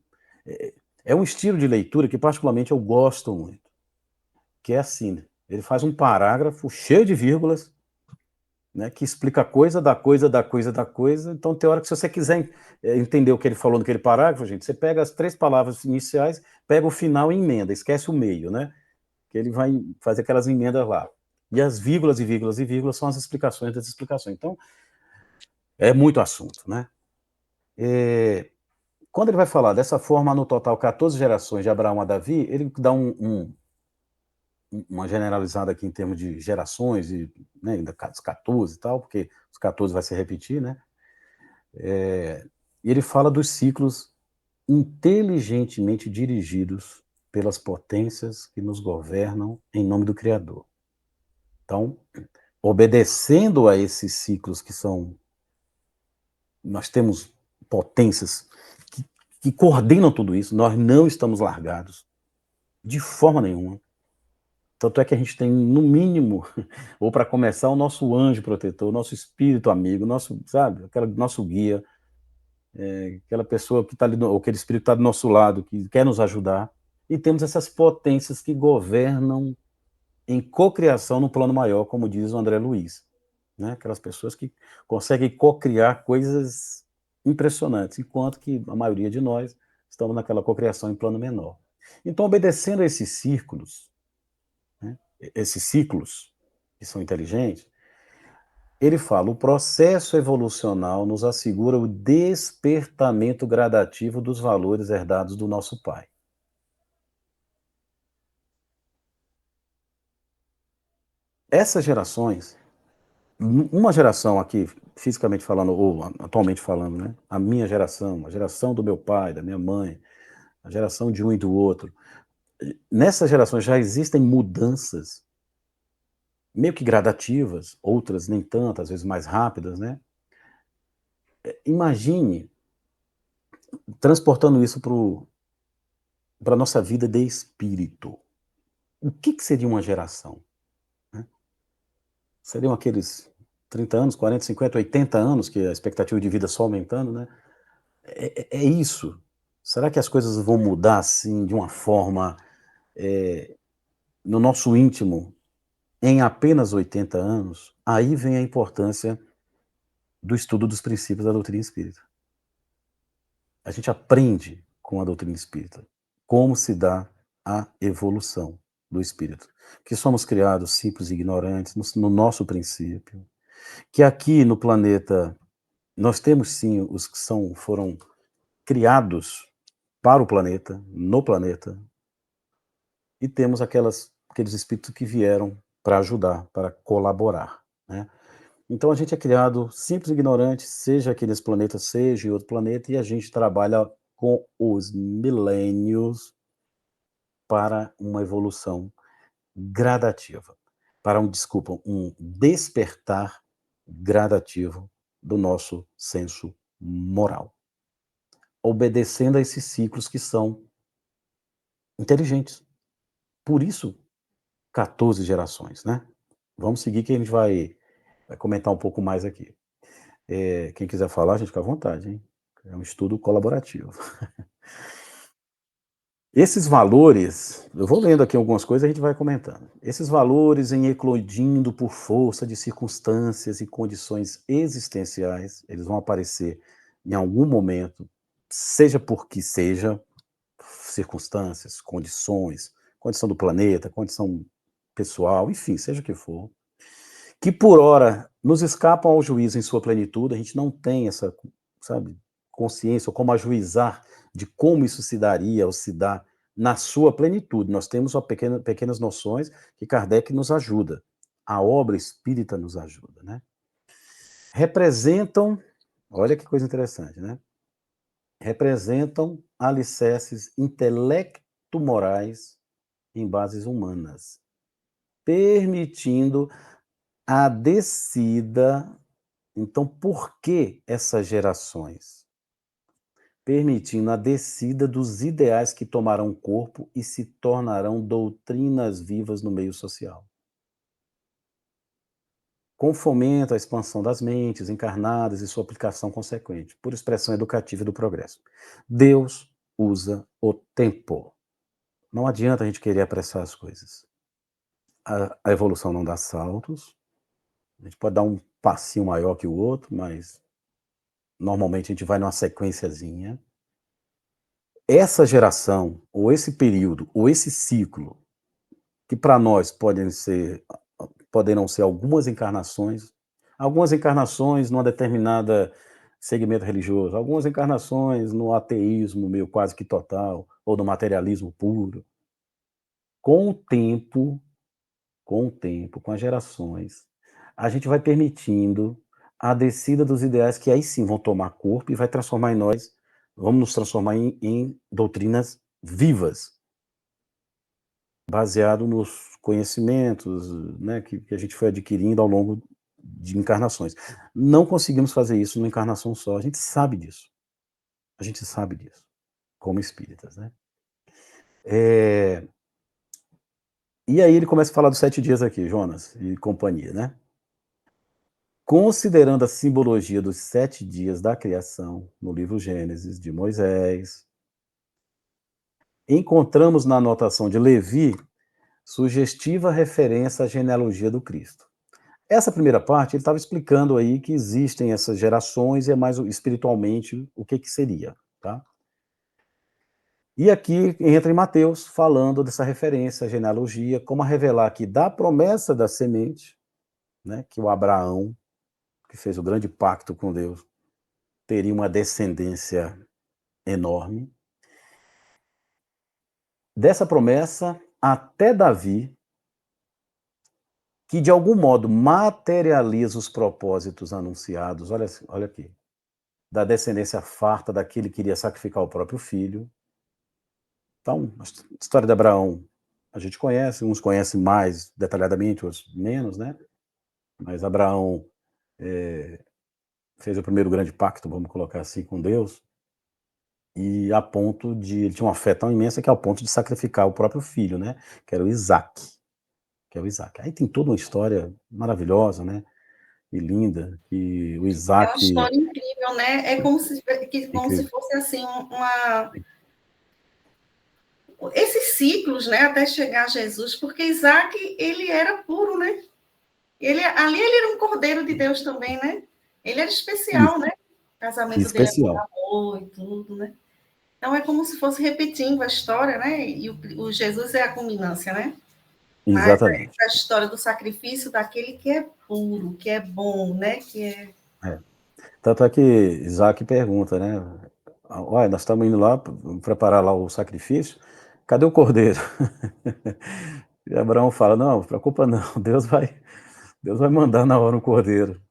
é um estilo de leitura que particularmente eu gosto muito, que é assim, né? Ele faz um parágrafo cheio de vírgulas, né, que explica coisa da coisa da coisa da coisa. Então tem hora que, se você quiser entender o que ele falou naquele parágrafo, gente, você pega as 3 palavras iniciais, pega o final e emenda, esquece o meio, né? Que ele vai fazer aquelas emendas lá. E as vírgulas e vírgulas e vírgulas são as explicações das explicações. Então, é muito assunto, né? Quando ele vai falar dessa forma, no total, 14 gerações de Abraão a Davi, ele dá uma generalizada aqui em termos de gerações, e, né, ainda os 14 e tal, porque os 14 vai se repetir, né? E ele fala dos ciclos inteligentemente dirigidos pelas potências que nos governam em nome do Criador. Então, obedecendo a esses ciclos que são... Nós temos potências que coordenam tudo isso, nós não estamos largados, de forma nenhuma. Tanto é que a gente tem, no mínimo, ou para começar, o nosso anjo protetor, o nosso espírito amigo, nosso, sabe, nosso guia, aquela pessoa que está ali, ou aquele espírito que está do nosso lado, que quer nos ajudar. E temos essas potências que governam em cocriação no plano maior, como diz o André Luiz, né? Aquelas pessoas que conseguem cocriar coisas impressionantes, enquanto que a maioria de nós estamos naquela cocriação em plano menor. Então, obedecendo a esses círculos, né, esses ciclos que são inteligentes, ele fala: o processo evolucional nos assegura o despertamento gradativo dos valores herdados do nosso Pai. Essas gerações, uma geração aqui, fisicamente falando, ou atualmente falando, né? A minha geração, a geração do meu pai, da minha mãe, a geração de um e do outro. Nessas gerações já existem mudanças meio que gradativas, outras nem tanto, às vezes mais rápidas, né? Imagine transportando isso para a nossa vida de espírito. O que seria uma geração? Né? Seriam aqueles 30 anos, 40, 50, 80 anos, que a expectativa de vida só aumentando, né? É isso. Será que as coisas vão mudar assim de uma forma no nosso íntimo em apenas 80 anos, aí vem a importância do estudo dos princípios da doutrina espírita. A gente aprende com a doutrina espírita como se dá a evolução do espírito. Que somos criados simples e ignorantes no nosso princípio, que aqui no planeta nós temos sim os que foram criados para o planeta, no planeta, e temos aqueles espíritos que vieram para ajudar, para colaborar, né? Então a gente é criado simples e ignorante, seja aqui nesse planeta, seja em outro planeta, e a gente trabalha com os milênios para uma evolução gradativa, para um despertar gradativo do nosso senso moral, obedecendo a esses ciclos que são inteligentes. Por isso, 14 gerações, né? Vamos seguir que a gente vai comentar um pouco mais aqui. Quem quiser falar, a gente fica à vontade, hein? É um estudo colaborativo. Esses valores, eu vou lendo aqui algumas coisas e a gente vai comentando. Esses valores, em eclodindo por força de circunstâncias e condições existenciais, eles vão aparecer em algum momento, seja porque seja, circunstâncias, condições, condição do planeta, condição pessoal, enfim, seja o que for, que por ora nos escapam ao juízo em sua plenitude, a gente não tem essa, sabe, consciência ou como ajuizar de como isso se daria ou se dá na sua plenitude. Nós temos pequenas noções que Kardec nos ajuda. A obra espírita nos ajuda, né? Representam, olha que coisa interessante, né? Representam alicerces intelecto-morais em bases humanas, permitindo a descida. Então, por que essas gerações? Permitindo a descida dos ideais que tomarão corpo e se tornarão doutrinas vivas no meio social. Com fomento à expansão das mentes encarnadas e sua aplicação consequente, por expressão educativa do progresso. Deus usa o tempo. Não adianta a gente querer apressar as coisas. A evolução não dá saltos. A gente pode dar um passinho maior que o outro, mas normalmente a gente vai numa sequenciazinha. Essa geração, ou esse período, ou esse ciclo, que para nós poderão ser algumas encarnações numa determinada segmento religioso, algumas encarnações no ateísmo meio quase que total, ou no materialismo puro. Com o tempo, com as gerações, a gente vai permitindo a descida dos ideais que aí sim vão tomar corpo e vai transformar em nós, vamos nos transformar em doutrinas vivas, baseado nos conhecimentos, né, que a gente foi adquirindo ao longo de encarnações. Não conseguimos fazer isso numa encarnação só, a gente sabe disso. A gente sabe disso, como espíritas, né? E aí ele começa a falar dos 7 dias aqui, Jonas e companhia, né? Considerando a simbologia dos 7 dias da criação, no livro Gênesis, de Moisés, encontramos na anotação de Levi sugestiva referência à genealogia do Cristo. Essa primeira parte, ele estava explicando aí que existem essas gerações e é mais espiritualmente o que seria, tá? E aqui entra em Mateus, falando dessa referência à genealogia, como a revelar que da promessa da semente, né, que o Abraão, que fez o grande pacto com Deus, teria uma descendência enorme. Dessa promessa até Davi, que de algum modo materializa os propósitos anunciados, olha aqui, da descendência farta daquele que iria sacrificar o próprio filho. Então, a história de Abraão a gente conhece, uns conhecem mais detalhadamente, outros menos, né? Mas Abraão fez o primeiro grande pacto, vamos colocar assim, com Deus, e a ponto de, ele tinha uma fé tão imensa que ao ponto de sacrificar o próprio filho, né? Que era o Isaac. Aí tem toda uma história maravilhosa, né? E linda, que o Isaac... É uma história incrível, né? É como se fosse assim, esses ciclos, né, até chegar a Jesus, porque Isaac, ele era puro, né? Ali ele era um cordeiro de Deus também, né? Ele era especial, Isso, né? O casamento dele é por especial. amor e tudo, né? Então é como se fosse repetindo a história, né? E o Jesus é a culminância, né? Mas Exatamente. a história do sacrifício daquele que é puro, que é bom, né? Que é... É. Tanto é que Isaac pergunta, né? Olha, nós estamos indo lá preparar lá o sacrifício, cadê o cordeiro? E Abraão fala, não, não se preocupa não, Deus vai mandar na hora um cordeiro.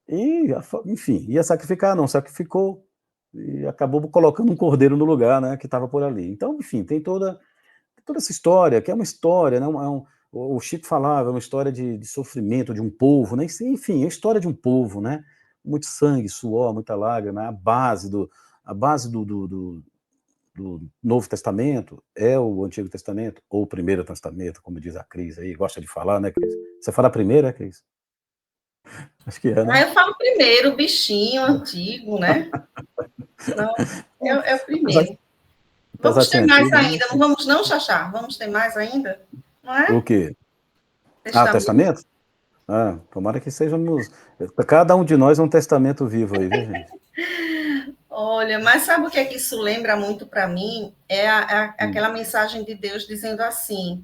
E, enfim, ia sacrificar, não sacrificou, e acabou colocando um cordeiro no lugar, né, que estava por ali. Então, enfim, tem toda essa história, que é uma história, né, o Chico falava, é uma história de sofrimento de um povo, né, enfim, é a história de um povo, né, muito sangue, suor, muita lágrima, a base do Novo Testamento é o Antigo Testamento, ou o Primeiro Testamento, como diz a Cris aí, gosta de falar, né, Cris? Você fala primeiro, Cris? Acho que é, Aí né? eu falo primeiro, bichinho antigo, né? Não, é o Apesar, primeiro. apesar Vamos de ser ter mais antigo, né? ainda, não vamos não, Xaxá? Vamos ter mais ainda? Não O é? quê? Ah, Testamento. testamento? Ah, tomara que sejamos. Cada um de nós é um testamento vivo aí, viu, gente? Olha, mas sabe o que é que isso lembra muito para mim? É Hum. aquela mensagem de Deus dizendo assim: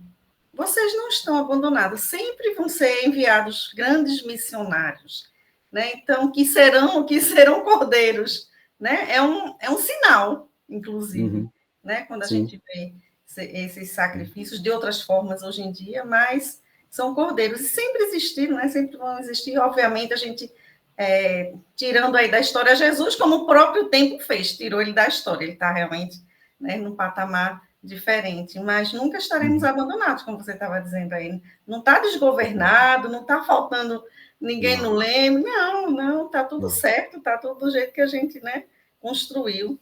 vocês não estão abandonados, sempre vão ser enviados grandes missionários, né? Então, que serão cordeiros, né? É um sinal, inclusive, Uhum. né? Quando a Sim. gente vê esses sacrifícios de outras formas hoje em dia, mas são cordeiros e sempre existiram, né? Sempre vão existir. Obviamente, a gente tirando aí da história Jesus, como o próprio tempo fez, tirou ele da história, ele está realmente, né, num patamar diferente, mas nunca estaremos Uhum. abandonados, como você estava dizendo aí. Não está desgovernado, não está faltando ninguém no Não, leme, não, está tudo não. certo, está tudo do jeito que a gente, né, construiu.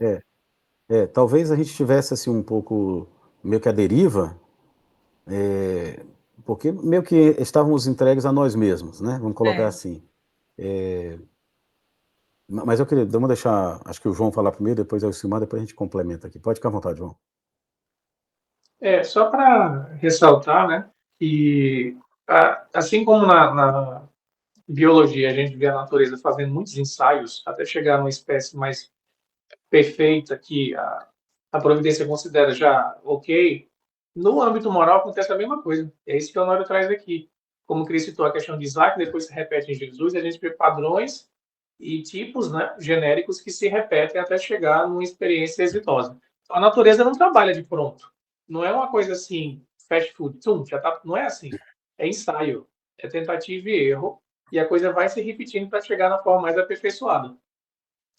É, talvez a gente tivesse assim um pouco meio que a deriva, é, porque meio que estávamos entregues a nós mesmos, né? Vamos colocar É. assim. Mas eu queria, vamos deixar, acho que o João falar primeiro, depois é o Silmar, depois a gente complementa aqui. Pode ficar à vontade, João. Só para ressaltar, né, que assim como na biologia a gente vê a natureza fazendo muitos ensaios até chegar numa espécie mais perfeita que a providência considera já ok, no âmbito moral acontece a mesma coisa. É isso que o Honório traz aqui. Como Cristo citou a questão de Isaac, depois se repete em Jesus, e a gente vê padrões e tipos, né, genéricos que se repetem até chegar numa experiência exitosa. Então, a natureza não trabalha de pronto. Não é uma coisa assim, fast food, já tá, não é assim. É ensaio, é tentativa e erro, e a coisa vai se repetindo para chegar na forma mais aperfeiçoada.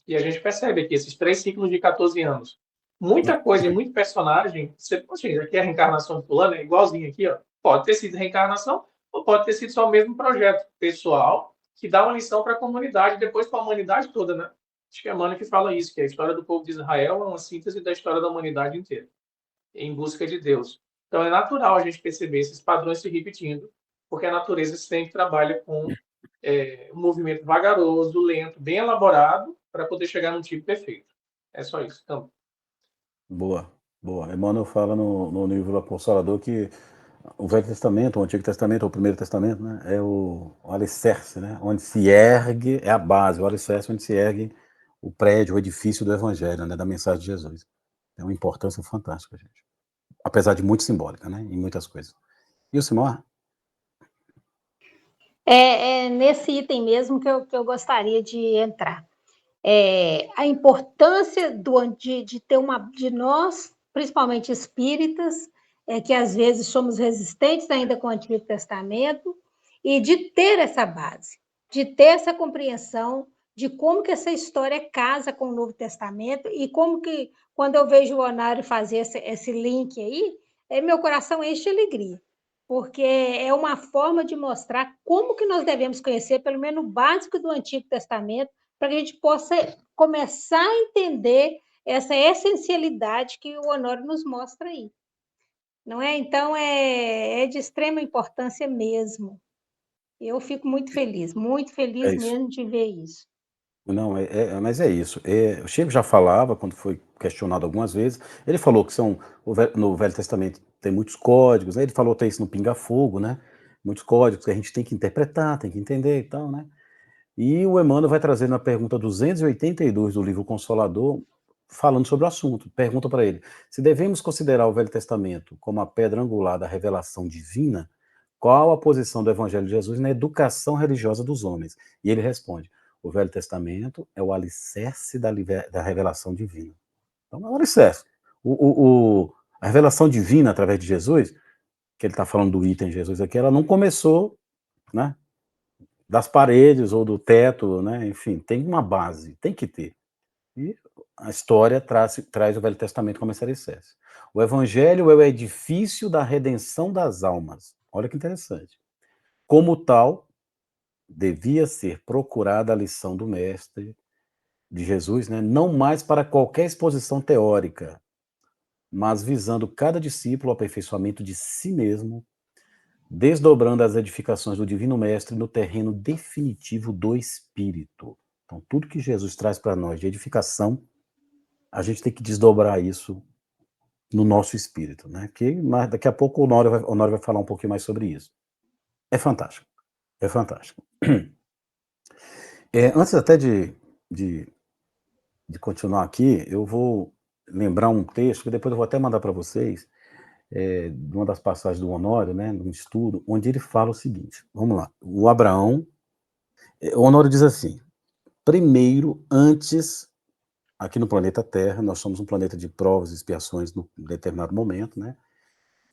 E a gente percebe aqui esses 3 ciclos de 14 anos. Muita coisa e muito personagem. Você, poxa, aqui é a reencarnação de fulano, é igualzinho aqui, ó. Pode ter sido reencarnação, ou pode ter sido só o mesmo projeto pessoal que dá uma lição para a comunidade, depois para a humanidade toda, né? Acho que é Emmanuel que fala isso, que a história do povo de Israel é uma síntese da história da humanidade inteira, em busca de Deus. Então é natural a gente perceber esses padrões se repetindo, porque a natureza sempre trabalha com um movimento vagaroso, lento, bem elaborado, para poder chegar num tipo perfeito. É só isso. Então, Boa, boa. Emmanuel fala no livro Consolador que o Velho Testamento, o Antigo Testamento, ou o Primeiro Testamento, né, é o alicerce, né, onde se ergue, é a base, o alicerce onde se ergue o prédio, o edifício do Evangelho, né, da mensagem de Jesus. É uma importância fantástica, gente. Apesar de muito simbólica, né, em muitas coisas. E o Simão? É nesse item mesmo que eu gostaria de entrar. A importância de ter de nós, principalmente espíritas, que às vezes somos resistentes ainda com o Antigo Testamento, e de ter essa base, de ter essa compreensão de como que essa história casa com o Novo Testamento e como que, quando eu vejo o Onário fazer esse link aí, meu coração enche de alegria, porque é uma forma de mostrar como que nós devemos conhecer, pelo menos o básico do Antigo Testamento, para que a gente possa começar a entender essa essencialidade que o Honório nos mostra aí. Não é? Então, é de extrema importância mesmo. Eu fico muito feliz É isso. mesmo de ver isso. Não, mas é isso. O Chico já falava, quando foi questionado algumas vezes, ele falou que no Velho Testamento tem muitos códigos, né? Ele falou até isso no Pinga Fogo, né? Muitos códigos que a gente tem que interpretar, tem que entender e tal, né? E o Emmanuel vai trazer na pergunta 282 do livro Consolador, falando sobre o assunto. Pergunta para ele: se devemos considerar o Velho Testamento como a pedra angular da revelação divina, qual a posição do Evangelho de Jesus na educação religiosa dos homens? E ele responde: o Velho Testamento é o alicerce da revelação divina. Então, é o alicerce. A revelação divina através de Jesus, que ele está falando do item Jesus aqui, ela não começou, né, das paredes ou do teto, né? Enfim, tem uma base, tem que ter. E a história traz o Velho Testamento como esse alicerce. O Evangelho é o edifício da redenção das almas. Olha que interessante. Como tal, devia ser procurada a lição do Mestre, de Jesus, né? Não mais para qualquer exposição teórica, mas visando cada discípulo ao aperfeiçoamento de si mesmo, desdobrando as edificações do Divino Mestre no terreno definitivo do Espírito. Então, tudo que Jesus traz para nós de edificação, a gente tem que desdobrar isso no nosso espírito, né? Mas daqui a pouco o Honório vai falar um pouquinho mais sobre isso. É fantástico, é fantástico. Antes até de continuar aqui, eu vou lembrar um texto que depois eu vou até mandar para vocês, de uma das passagens do Honório, né, num estudo, onde ele fala o seguinte, vamos lá, o Honório diz assim: primeiro, antes, aqui no planeta Terra, nós somos um planeta de provas e expiações num determinado momento, né,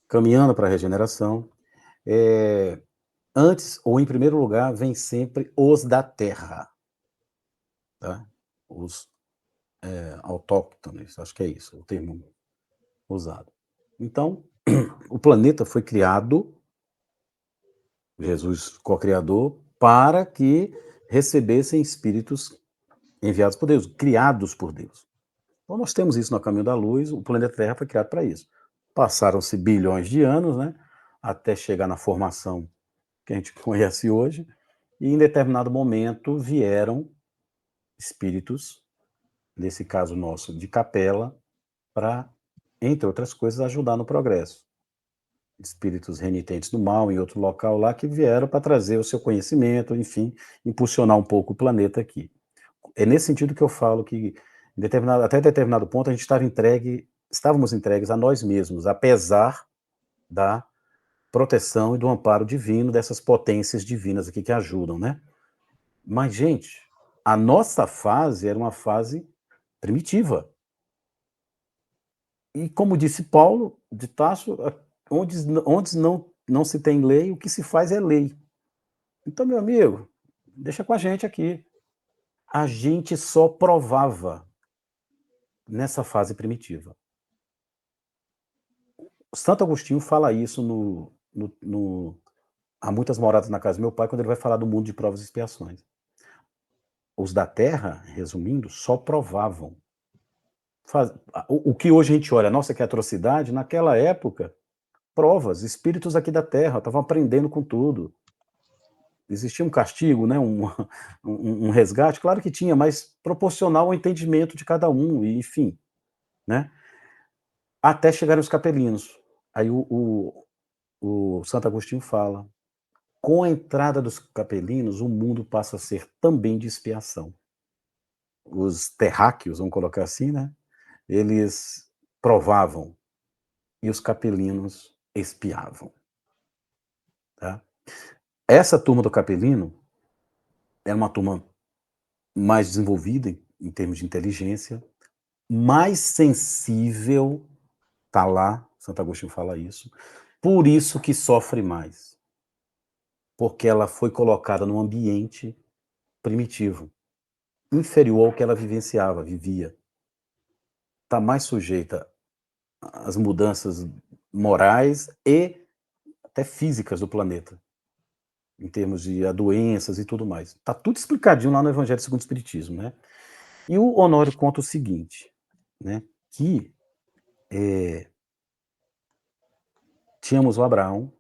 caminhando para a regeneração, antes, ou em primeiro lugar, vem sempre os da Terra, tá? Os autóctones, acho que é isso, o termo usado. Então, o planeta foi criado, Jesus co-criador, para que recebessem espíritos enviados por Deus, criados por Deus. Então nós temos isso no Caminho da Luz, o planeta Terra foi criado para isso. Passaram-se bilhões de anos, né, até chegar na formação que a gente conhece hoje, e em determinado momento vieram espíritos, nesse caso nosso, de capela, para, entre outras coisas, ajudar no progresso. Espíritos renitentes do mal em outro local lá que vieram para trazer o seu conhecimento, enfim, impulsionar um pouco o planeta aqui. É nesse sentido que eu falo que até determinado ponto a gente estávamos entregues a nós mesmos, apesar da proteção e do amparo divino dessas potências divinas aqui que ajudam, né? Mas, gente, a nossa fase era uma fase primitiva. E como disse Paulo de Tarso, onde não se tem lei, o que se faz é lei. Então, meu amigo, deixa com a gente aqui. A gente só provava nessa fase primitiva. Santo Agostinho fala isso Há Muitas Moradas na Casa do Meu Pai, quando ele vai falar do mundo de provas e expiações. Os da Terra, resumindo, só provavam. O que hoje a gente olha, nossa, que atrocidade, naquela época, provas, espíritos aqui da Terra, estavam aprendendo com tudo. Existia um castigo, né, um resgate? Claro que tinha, mas proporcional ao entendimento de cada um, e, enfim, né? Até chegarem os capelinos. Aí o Santo Agostinho fala: com a entrada dos capelinos, o mundo passa a ser também de expiação. Os terráqueos, vamos colocar assim, né? Eles provavam e os capelinos expiavam. Tá? Essa turma do capelino é uma turma mais desenvolvida em termos de inteligência, mais sensível, tá lá, Santo Agostinho fala isso, por isso que sofre mais, porque ela foi colocada num ambiente primitivo, inferior ao que ela vivia. Está mais sujeita às mudanças morais e até físicas do planeta, em termos de doenças e tudo mais. Está tudo explicadinho lá no Evangelho segundo o Espiritismo, né? E o Honório conta o seguinte, né? Que tínhamos o Abraão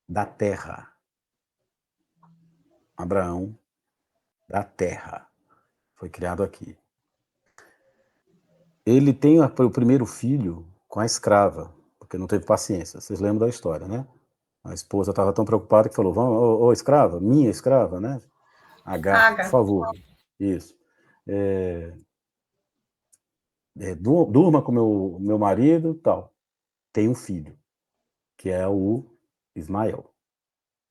da terra. Abraão da terra. Foi criado aqui. Ele tem o primeiro filho com a escrava, porque não teve paciência. Vocês lembram da história, né? A esposa estava tão preocupada que falou: vamos, ô escrava, minha escrava, né? Agar, por Agar. favor. Isso. Durma com meu marido, tal. Tem um filho, que é o Ismael,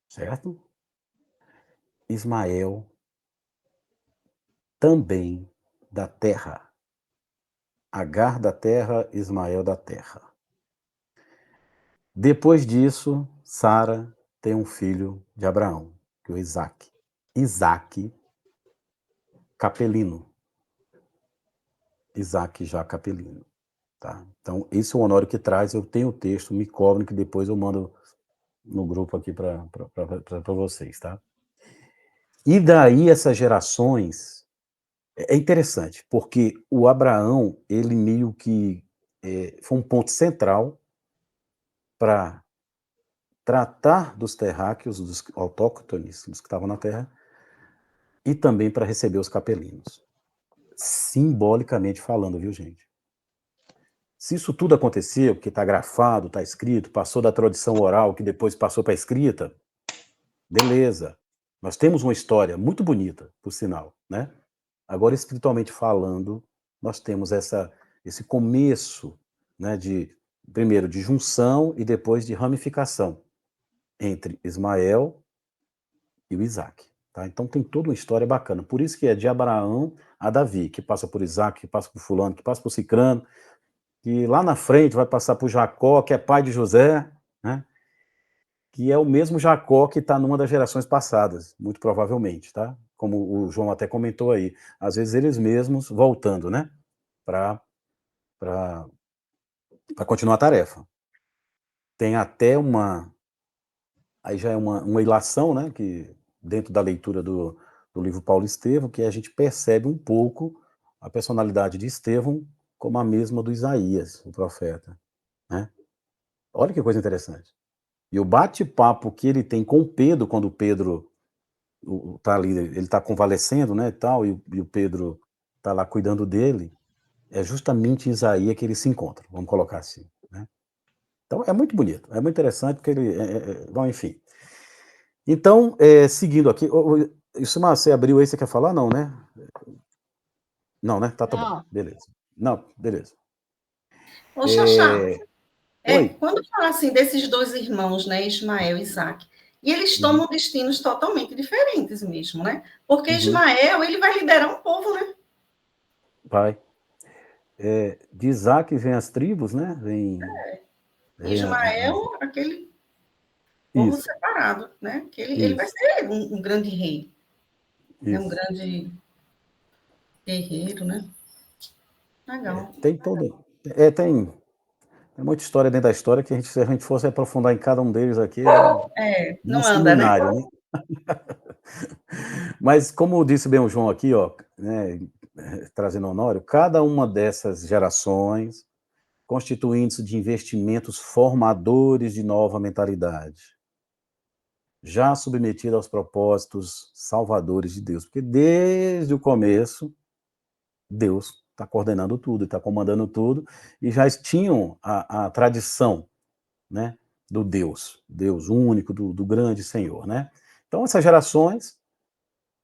certo? Ismael também da terra. Agar da terra, Ismael da terra. Depois disso, Sara tem um filho de Abraão, que é o Isaac. Isaac capelino. Isaac já capelino. Tá? Então, esse é o Honório que traz. Eu tenho o texto, me cobrem, que depois eu mando no grupo aqui para vocês. Tá? E daí essas gerações... É interessante, porque o Abraão, ele meio que foi um ponto central para tratar dos terráqueos, dos autóctones, dos que estavam na terra, e também para receber os capelinos. Simbolicamente falando, viu, gente? Se isso tudo aconteceu, porque está grafado, está escrito, passou da tradição oral, que depois passou para a escrita, beleza. Nós temos uma história muito bonita, por sinal, né? Agora, espiritualmente falando, nós temos esse começo, né, primeiro de junção e depois de ramificação entre Ismael e o Isaac. Tá? Então tem toda uma história bacana. Por isso que é de Abraão a Davi, que passa por Isaac, que passa por fulano, que passa por Cicrano, que lá na frente vai passar por Jacó, que é pai de José, né? Que é o mesmo Jacó que está numa das gerações passadas, muito provavelmente, tá? Como o João até comentou aí, às vezes eles mesmos voltando, né? Para continuar a tarefa. Tem até aí já é uma ilação, né? Que dentro da leitura do livro Paulo Estevão, que a gente percebe um pouco a personalidade de Estevão como a mesma do Isaías, o profeta, né? Olha que coisa interessante. E o bate-papo que ele tem com Pedro, quando o Pedro tá ali, ele tá convalescendo, né, e tal, e o Pedro tá lá cuidando dele, é justamente em Isaías que eles se encontram, vamos colocar assim, né? Então é muito bonito, é muito interessante, porque bom, enfim. Então, seguindo aqui, isso, você abriu aí, você quer falar? Não, né? Não, né? Tá bom, Não. beleza. Não, beleza. Ô, Xaxá, Oi. quando fala assim desses dois irmãos, né, Ismael e Isaac, e eles Uhum. tomam destinos totalmente diferentes mesmo, né? Porque Uhum. Ismael, ele vai liderar um povo, né? Vai. De Isaac vem as tribos, né? Vem Ismael, aquele povo isso, separado, né? Que ele vai isso, ser um grande rei, né? Um isso. grande guerreiro, né? Legal. Tem todo. Tem muita história dentro da história que se a gente fosse aprofundar em cada um deles aqui, um Não anda, né? seminário, né? Mas, como disse bem o João aqui, ó, né, trazendo Honório, cada uma dessas gerações constituindo-se de investimentos formadores de nova mentalidade, já submetida aos propósitos salvadores de Deus. Porque desde o começo, Deus está coordenando tudo, está comandando tudo, e já tinham a tradição, né, do Deus único, do grande Senhor, né? Então, essas gerações,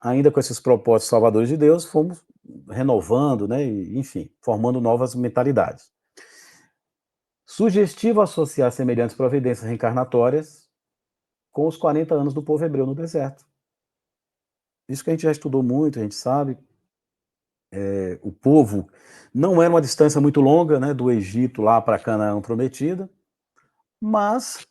ainda com esses propósitos salvadores de Deus, fomos renovando, né, e, enfim, formando novas mentalidades. Sugestivo associar semelhantes providências reencarnatórias com os 40 anos do povo hebreu no deserto. Isso que a gente já estudou muito, a gente sabe. O povo não era uma distância muito longa, né, do Egito lá para Canaã prometida, mas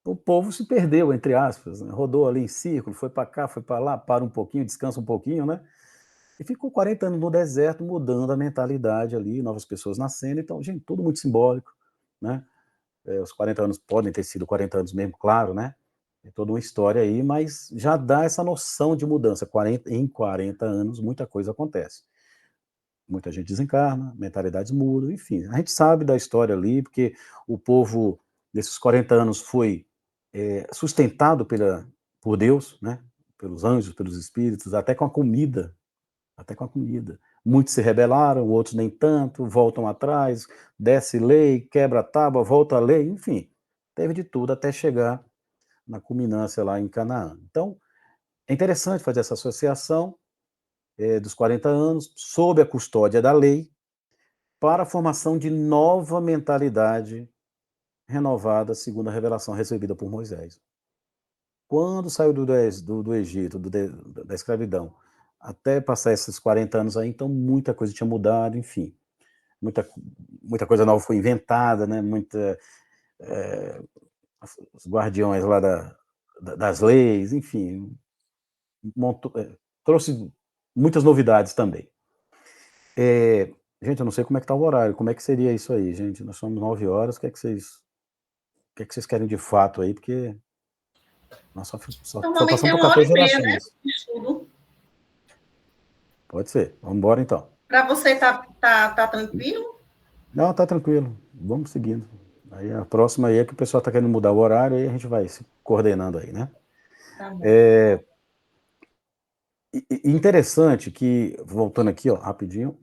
o povo se perdeu, entre aspas, né? Rodou ali em círculo, foi para cá, foi para lá, para um pouquinho, descansa um pouquinho, né? E ficou 40 anos no deserto, mudando a mentalidade ali, novas pessoas nascendo. Então, gente, tudo muito simbólico, né? Os 40 anos podem ter sido 40 anos mesmo, claro, né? É toda uma história aí, mas já dá essa noção de mudança. Em 40 anos, muita coisa acontece. Muita gente desencarna, mentalidades mudam, enfim. A gente sabe da história ali, porque o povo, nesses 40 anos, foi sustentado por Deus, né? pelos anjos, pelos espíritos, até com a comida. Até com a comida. Muitos se rebelaram, outros nem tanto, voltam atrás, desce lei, quebra a tábua, volta a lei, enfim, teve de tudo até chegar na culminância lá em Canaã. Então, é interessante fazer essa associação dos 40 anos, sob a custódia da lei, para a formação de nova mentalidade renovada, segundo a revelação recebida por Moisés. Quando saiu do Egito, da escravidão, até passar esses 40 anos aí, então muita coisa tinha mudado, enfim. Muita coisa nova foi inventada, né? Os guardiões lá das leis, enfim. Trouxe muitas novidades também. Gente, eu não sei como é que está o horário, como é que seria isso aí, gente? Nós somos 9 horas, o que é que vocês querem de fato aí? Porque nós só Normalmente passamos é por 1 hora 14 e meia, né? gerações. De estudo. Pode ser, vamos embora então. Para você tá tranquilo? Não, tá tranquilo, vamos seguindo. Aí a próxima aí é que o pessoal está querendo mudar o horário, aí a gente vai se coordenando aí, né? Tá bom. Interessante que, voltando aqui, ó, rapidinho,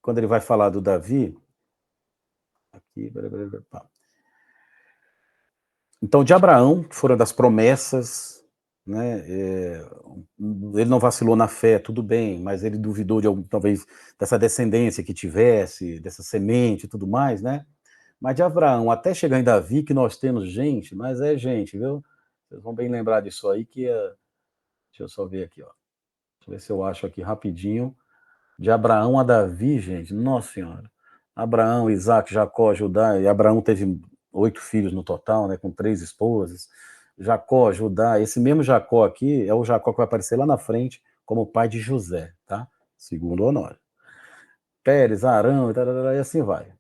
quando ele vai falar do Davi, aqui, então de Abraão, que foram das promessas, né, ele não vacilou na fé, tudo bem, mas ele duvidou talvez dessa descendência que tivesse, dessa semente e tudo mais, né? Mas de Abraão até chegar em Davi, que nós temos gente, mas é gente, viu? Vocês vão bem lembrar disso aí, deixa eu só ver aqui, ó. Deixa eu ver se eu acho aqui rapidinho. De Abraão a Davi, gente, nossa senhora. Abraão, Isaac, Jacó, Judá, e Abraão teve 8 filhos no total, né, com 3 esposas. Jacó, Judá, esse mesmo Jacó aqui é o Jacó que vai aparecer lá na frente como pai de José, tá? Segundo Honório. Pérez, Arão, e assim vai.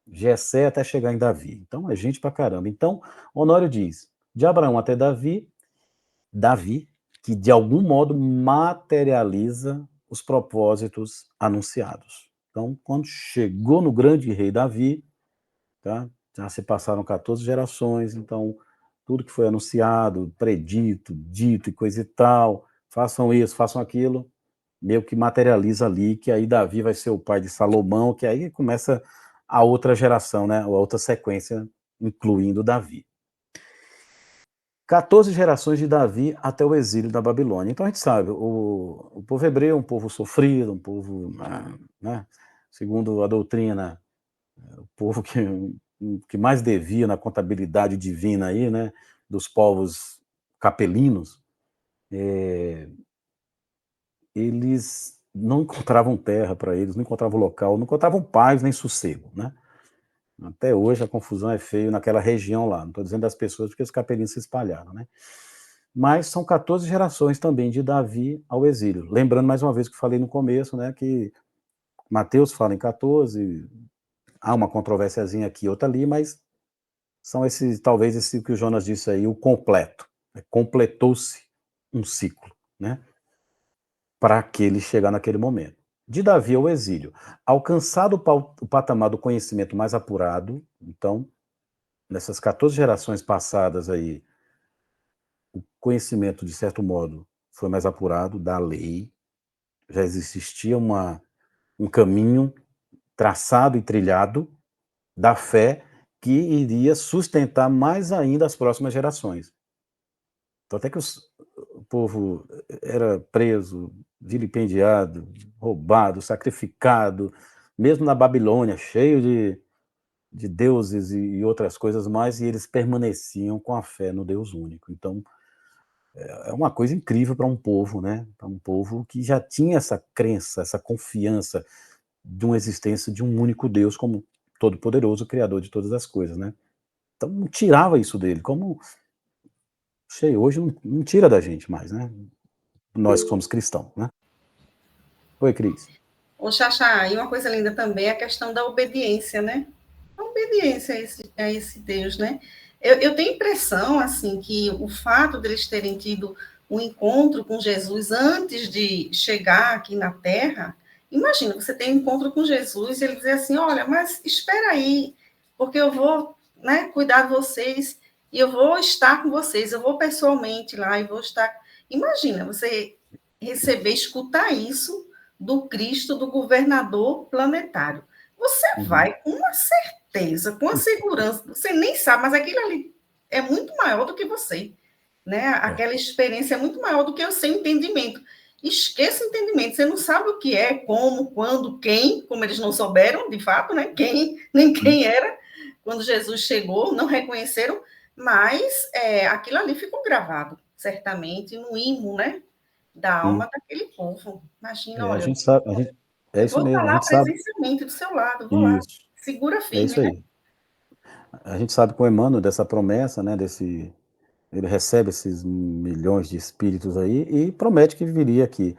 Jessé até chegar em Davi. Então é gente pra caramba. Então, Honório diz, de Abraão até Davi, que de algum modo materializa os propósitos anunciados. Então, quando chegou no grande rei Davi, tá? Já se passaram 14 gerações, então tudo que foi anunciado, predito, dito e coisa e tal, façam isso, façam aquilo, meio que materializa ali, que aí Davi vai ser o pai de Salomão, que aí começa a outra geração, né? A outra sequência, incluindo Davi. 14 gerações de Davi até o exílio da Babilônia. Então a gente sabe, o povo hebreu é um povo sofrido, um povo, né, segundo a doutrina, o povo que mais devia na contabilidade divina aí, né, dos povos capelinos, eles não encontravam terra para eles, não encontravam local, não encontravam paz nem sossego, né? Até hoje a confusão é feia naquela região lá, não estou dizendo das pessoas porque os capelinos se espalharam, né? Mas são 14 gerações também de Davi ao exílio. Lembrando mais uma vez que falei no começo, né, que Mateus fala em 14, há uma controvérsiazinha aqui, outra ali, mas são talvez esse que o Jonas disse aí, o completo. Completou-se um ciclo, né, para aquele chegar naquele momento. De Davi ao exílio. Alcançado o patamar do conhecimento mais apurado, então, nessas 14 gerações passadas aí, o conhecimento, de certo modo, foi mais apurado da lei, já existia um caminho traçado e trilhado da fé que iria sustentar mais ainda as próximas gerações. Então, até que o povo era preso, vilipendiado, roubado, sacrificado, mesmo na Babilônia, cheio de deuses e outras coisas mais, e eles permaneciam com a fé no Deus único. Então, é uma coisa incrível para um povo, né? Para um povo que já tinha essa crença, essa confiança de uma existência de um único Deus como todo-poderoso, criador de todas as coisas, né? Então não tirava isso dele, como hoje não tira da gente mais, né? Nós que somos cristãos, né? Oi, Cris. Ô, Xaxá, e uma coisa linda também é a questão da obediência, né? A obediência a esse Deus, né? Eu tenho impressão, assim, que o fato deles terem tido um encontro com Jesus antes de chegar aqui na Terra, imagina, você tem um encontro com Jesus e ele dizer assim, olha, mas espera aí, porque eu vou, né, cuidar de vocês. e eu vou estar com vocês, eu vou pessoalmente lá e vou estar. Imagina, você receber, escutar isso do Cristo, do governador planetário. Você vai com uma certeza, com a segurança, você nem sabe, mas aquilo ali é muito maior do que você, né? Aquela experiência é muito maior do que o seu entendimento. Esqueça o entendimento, você não sabe o que é, como, quando, quem, como eles não souberam, de fato, né? Quem, nem quem era, quando Jesus chegou, não reconheceram, mas aquilo ali ficou gravado, certamente, no imo, né? Da alma daquele povo. Imagina, A olha, gente sabe, é eu isso vou estar mesmo, a lá gente sabe. presencialmente do seu lado, vou lá, Isso, segura é firme, isso né? aí. A gente sabe com o Emmanuel dessa promessa, né, ele recebe esses milhões de espíritos aí e promete que viria aqui.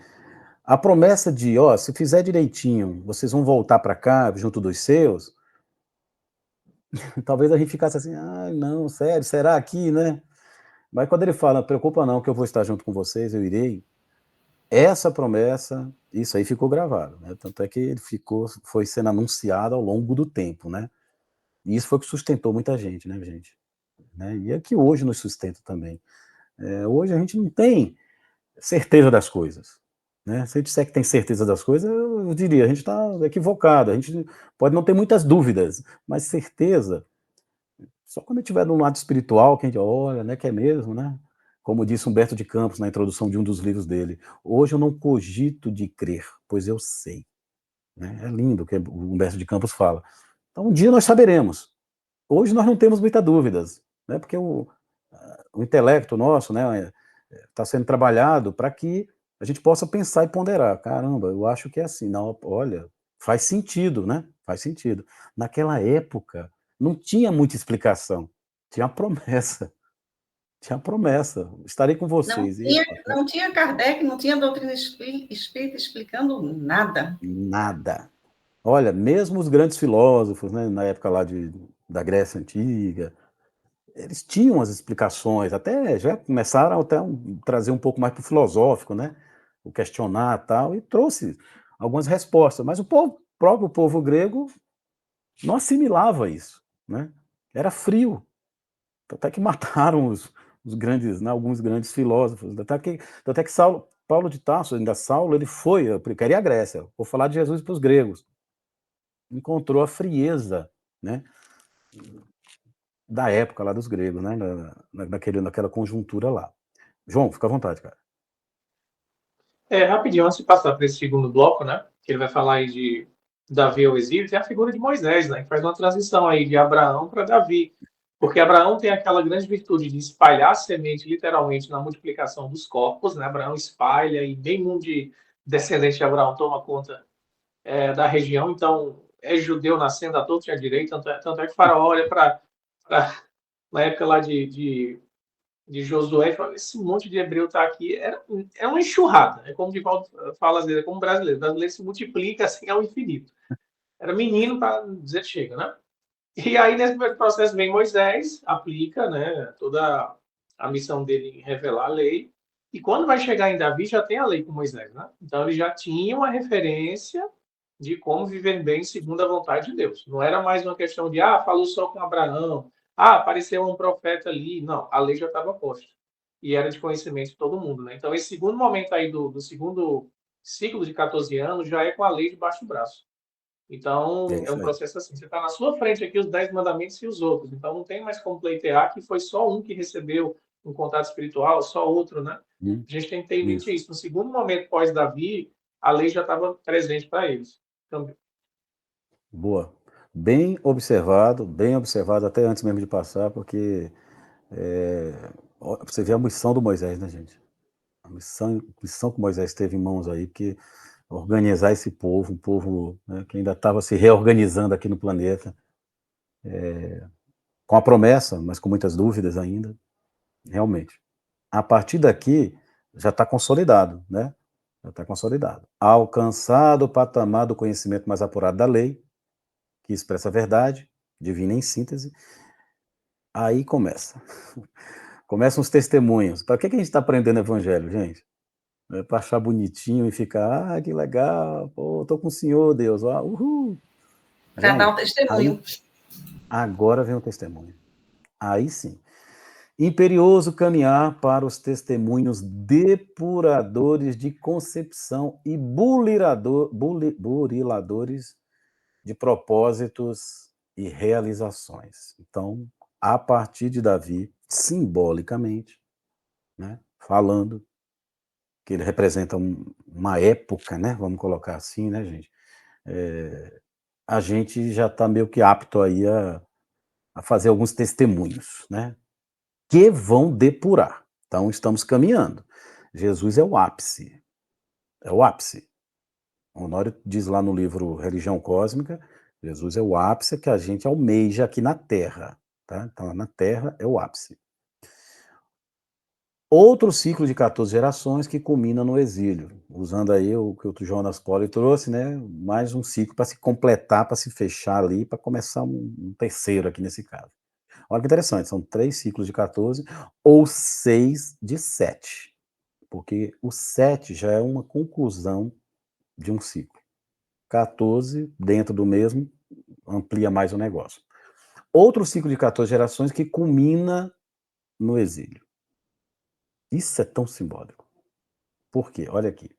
A promessa de, ó, se fizer direitinho, vocês vão voltar para cá junto dos seus, talvez a gente ficasse assim, ai, não, sério, será aqui, né? Mas quando ele fala, preocupa não, que eu vou estar junto com vocês, eu irei, essa promessa, isso aí ficou gravado, né? Tanto é que ele foi sendo anunciado ao longo do tempo, né? E isso foi o que sustentou muita gente, né, gente? Né? E é que hoje nos sustenta também. Hoje a gente não tem certeza das coisas. Né? Se eu disser que tem certeza das coisas, eu diria, a gente está equivocado, a gente pode não ter muitas dúvidas, mas certeza, só quando estiver no lado espiritual, que a gente olha, né, que é mesmo, né? Como disse Humberto de Campos na introdução de um dos livros dele, hoje eu não cogito de crer, pois eu sei. Né? É lindo o que o Humberto de Campos fala. Então um dia nós saberemos. Hoje nós não temos muitas dúvidas, né? Porque o intelecto nosso, né, está sendo trabalhado para que a gente possa pensar e ponderar. Caramba, eu acho que é assim. Não, olha, faz sentido, né? Faz sentido. Naquela época, não tinha muita explicação. Tinha a promessa. Tinha a promessa. Estarei com Não vocês. tinha, Epa, não tinha Kardec, não tinha doutrina espírita explicando nada. nada. Olha, mesmo os grandes filósofos, né, na época lá da Grécia Antiga, eles tinham as explicações, até já começaram até trazer um pouco mais para o filosófico, né? O questionar tal, e trouxe algumas respostas. Mas próprio povo grego não assimilava isso, né? Era frio. Até que mataram os grandes, né, alguns grandes filósofos. Até que Paulo de Tarso, ainda Saulo, ele foi, eu queria a Grécia, vou falar de Jesus para os gregos. Encontrou a frieza, né? Da época lá dos gregos, né? Naquela conjuntura lá. João, fica à vontade, cara. Rapidinho, antes de passar para esse segundo bloco, né? Que ele vai falar aí de Davi ao exílio, tem a figura de Moisés, né? Que faz uma transição aí de Abraão para Davi. Porque Abraão tem aquela grande virtude de espalhar a semente, literalmente, na multiplicação dos corpos, né? Abraão espalha e bem mundo de descendente de Abraão toma conta da região. Então, é judeu nascendo à torta e à direita. Tanto é que Faraó olha para, na época lá de Josué e fala, esse monte de hebreu está aqui, é uma enxurrada, é como de Paulo fala às vezes, é como brasileiro, o brasileiro se multiplica assim ao infinito. Era menino para dizer chega, né? E aí nesse processo vem Moisés, aplica, né, toda a missão dele em revelar a lei, e quando vai chegar em Davi já tem a lei com Moisés, né? Então ele já tinha uma referência de como viver bem segundo a vontade de Deus. Não era mais uma questão de, falou só com Abraão, apareceu um profeta ali. Não, a lei já estava posta. E era de conhecimento de todo mundo, né? Então, esse segundo momento aí do segundo ciclo de 14 anos já é com a lei debaixo do braço. É Então, é um isso aí. processo assim. Você está na sua frente aqui os 10 mandamentos e os outros. Então, não tem mais como pleitear que foi só um que recebeu um contato espiritual, só outro, né? A gente tem que ter em mente Isso. isso. No segundo momento pós-Davi, a lei já estava presente para eles. Então, Boa. Bem observado, até antes mesmo de passar, porque você vê a missão do Moisés, né, gente? A missão que Moisés teve em mãos aí, porque organizar esse povo, um povo, né, que ainda estava se reorganizando aqui no planeta, com a promessa, mas com muitas dúvidas ainda, realmente. A partir daqui, já está consolidado, né? Já está consolidado. Alcançado o patamar do conhecimento mais apurado da lei, que expressa a verdade, divina em síntese, aí começa. Começam os testemunhos. Para que a gente está aprendendo evangelho, gente? É para achar bonitinho e ficar, que legal, pô, tô com o Senhor, Deus, ó, uhul. Para dar Gente, um testemunho. agora vem o testemunho. Aí sim. Imperioso caminhar para os testemunhos depuradores de concepção e buriladores de propósitos e realizações. Então, a partir de Davi, simbolicamente, né, falando que ele representa uma época, né, vamos colocar assim, né, gente, a gente já está meio que apto aí a fazer alguns testemunhos, né, que vão depurar. Então, estamos caminhando. Jesus é o ápice. É o ápice. O Honório diz lá no livro Religião Cósmica, Jesus é o ápice que a gente almeja aqui na Terra. Tá? Então, na Terra é o ápice. Outro ciclo de 14 gerações que culmina no exílio. Usando aí o que o Jonas Poli trouxe, né? Mais um ciclo para se completar, para se fechar ali, para começar um terceiro aqui nesse caso. Olha que interessante, são 3 ciclos de 14 ou 6 de 7, porque o 7 já é uma conclusão de um ciclo. 14, dentro do mesmo, amplia mais o negócio. Outro ciclo de 14 gerações que culmina no exílio. Isso é tão simbólico. Por quê? Olha aqui.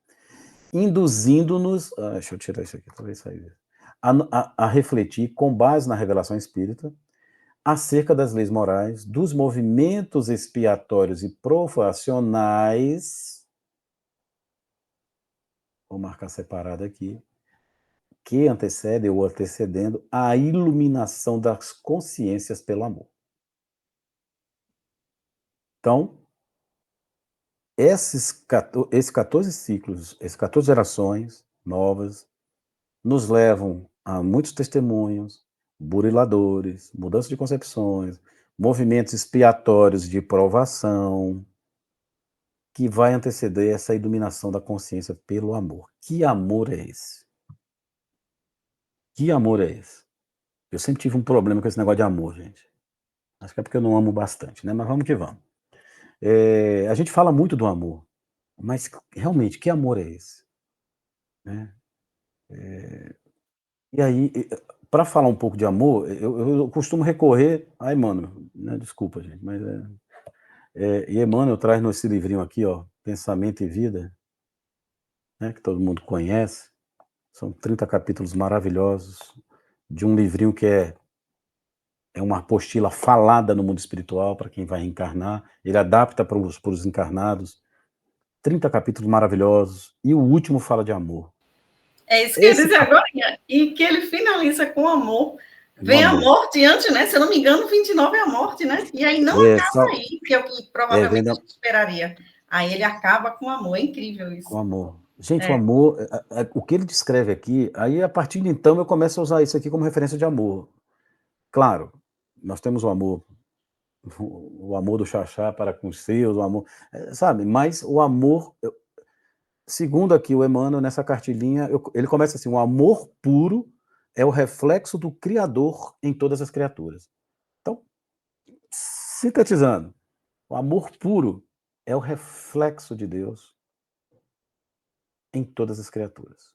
Induzindo-nos, deixa eu tirar isso aqui, talvez saia, a refletir, com base na revelação espírita, acerca das leis morais, dos movimentos expiatórios e provacionais, vou marcar separado aqui, que antecedem ou antecedendo a iluminação das consciências pelo amor. Então, esses 14 ciclos, essas 14 gerações novas, nos levam a muitos testemunhos, buriladores, mudança de concepções, movimentos expiatórios de provação, que vai anteceder essa iluminação da consciência pelo amor. Que amor é esse? Que amor é esse? Eu sempre tive um problema com esse negócio de amor, gente. Acho que é porque eu não amo bastante, né? Mas vamos que vamos. A gente fala muito do amor, mas realmente, que amor é esse? Né? E aí, para falar um pouco de amor, eu costumo recorrer a Emmanuel, né? Desculpa, gente, mas e Emmanuel traz nesse livrinho aqui, ó, Pensamento e Vida, né, que todo mundo conhece. São 30 capítulos maravilhosos de um livrinho que é uma apostila falada no mundo espiritual para quem vai reencarnar. Ele adapta para os encarnados. 30 capítulos maravilhosos. E o último fala de amor. É isso que eu ia dizer agora. E que ele finaliza com amor. Vem a morte antes, né? Se eu não me engano, 29 é a morte, né? E aí não acaba aí, que é o que provavelmente a gente esperaria. Aí ele acaba com amor. É incrível isso. Com amor. Gente, o amor, o que ele descreve aqui, aí a partir de então eu começo a usar isso aqui como referência de amor. Claro, nós temos o amor do Xaxá para com os seus, o amor, sabe? Mas o amor, segundo aqui o Emmanuel, nessa cartilinha, ele começa assim: o amor puro é o reflexo do Criador em todas as criaturas. Então, sintetizando, o amor puro é o reflexo de Deus em todas as criaturas.